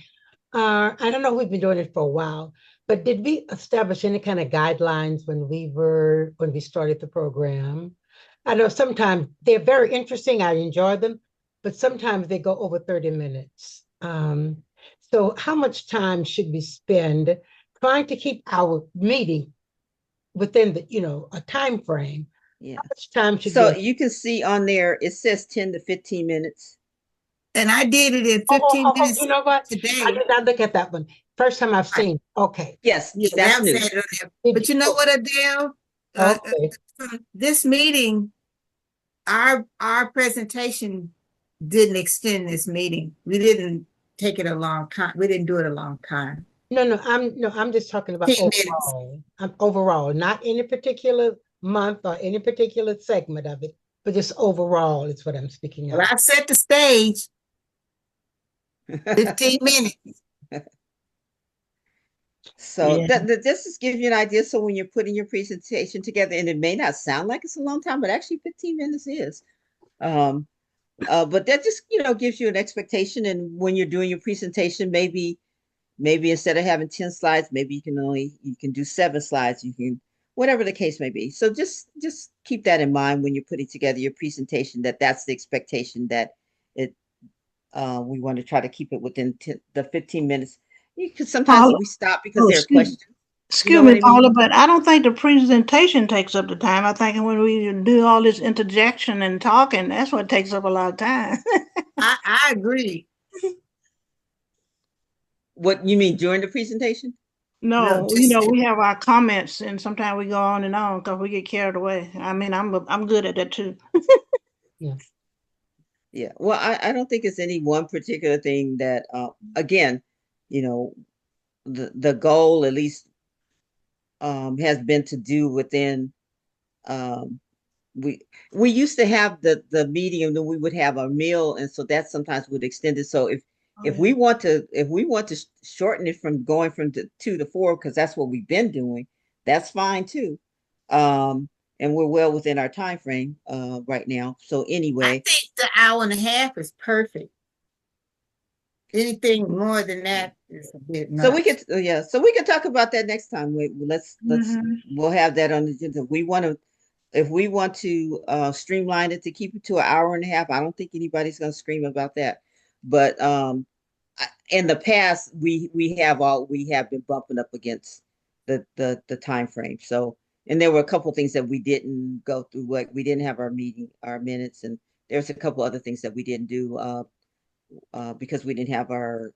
I don't know, we've been doing it for a while, but did we establish any kind of guidelines when we started the program? I know sometimes they're very interesting. I enjoy them, but sometimes they go over 30 minutes. So how much time should we spend trying to keep our meeting within a time frame? Yeah. How much time should so you can see on there, it says 10 to 15 minutes. And I did it in 15 minutes. You know what? Today. I did not look at that one. First time I've seen. Okay. Yes, Yeah, that's new. But you know what, Adele? Okay. From this meeting, our presentation didn't extend this meeting. We didn't take it a long time. We didn't do it a long time. No, I'm just talking about 10 minutes. overall. Overall, not any particular month or any particular segment of it, but just overall is what I'm speaking of. Well, I set the stage. 15 minutes. So Yeah. this just gives you an idea. So when you're putting your presentation together, and it may not sound like it's a long time, but actually 15 minutes is. But that just gives you an expectation. And when you're doing your presentation, maybe instead of having 10 slides, maybe you can do 7 slides. You can whatever the case may be. So just keep that in mind when you're putting together your presentation, that that's the expectation, that it we want to try to keep it within the 15 minutes. Because sometimes Paula, we stop because oh, there are questions. You excuse know me, what I Paula, mean? but I don't think the presentation takes up the time. I think when we do all this interjection and talking, that's what takes up a lot of time. I agree. What you mean during the presentation? No, No, just we have our comments, and sometimes we go on because we get carried away. I mean, I'm good at that too. Yeah. Well, I don't think it's any one particular thing that again, you know, the goal at least has been to do within um we used to have the meeting, and then we would have a meal, and so that sometimes would extend it. So if we want to shorten it from going from 2 to 4, because that's what we've been doing, that's fine too. And we're well within our time frame right now. So I anyway, think the hour and a half is perfect. Anything more than that is a bit so we much. could so we can talk about that next time. Let's Mhm. we'll have that on the agenda. If we want to streamline it to keep it to an hour and a half, I don't think anybody's going to scream about that. But in the past, we have been bumping up against the time frame. So, and there were a couple of things that we didn't go through. Like we didn't have our minutes, and there's a couple other things that we didn't do because we didn't have our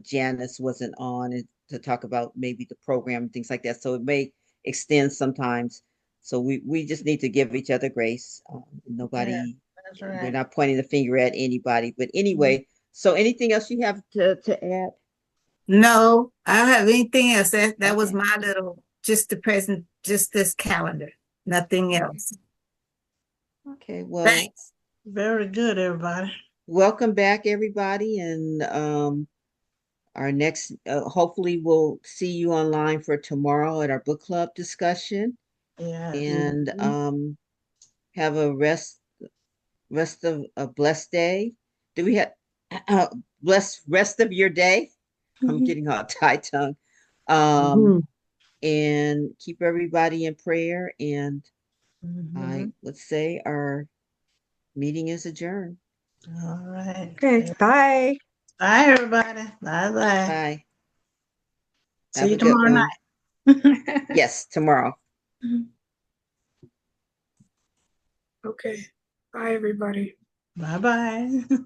Janice wasn't on it to talk about maybe the program and things like that. So it may extend sometimes. So we just need to give each other grace. Yeah, Nobody, that's we're right. not pointing the finger at anybody. But anyway, so anything else you have to add? No, I don't have anything else. That was Okay. my little, just the present, just this calendar, nothing else. Okay. Well, Thanks. Very good, everybody. welcome back, everybody, and our next, hopefully, we'll see you online for tomorrow at our book club discussion. Yeah. And have a rest of a blessed day. Do we have blessed rest of your day? I'm getting all tight tongue. And keep everybody in prayer. And I would say our meeting is adjourned. All right. Okay, bye. Bye, everybody. Bye bye. Bye. See Have you a good tomorrow one. night. Yes, tomorrow. Okay. Bye, everybody. Bye bye.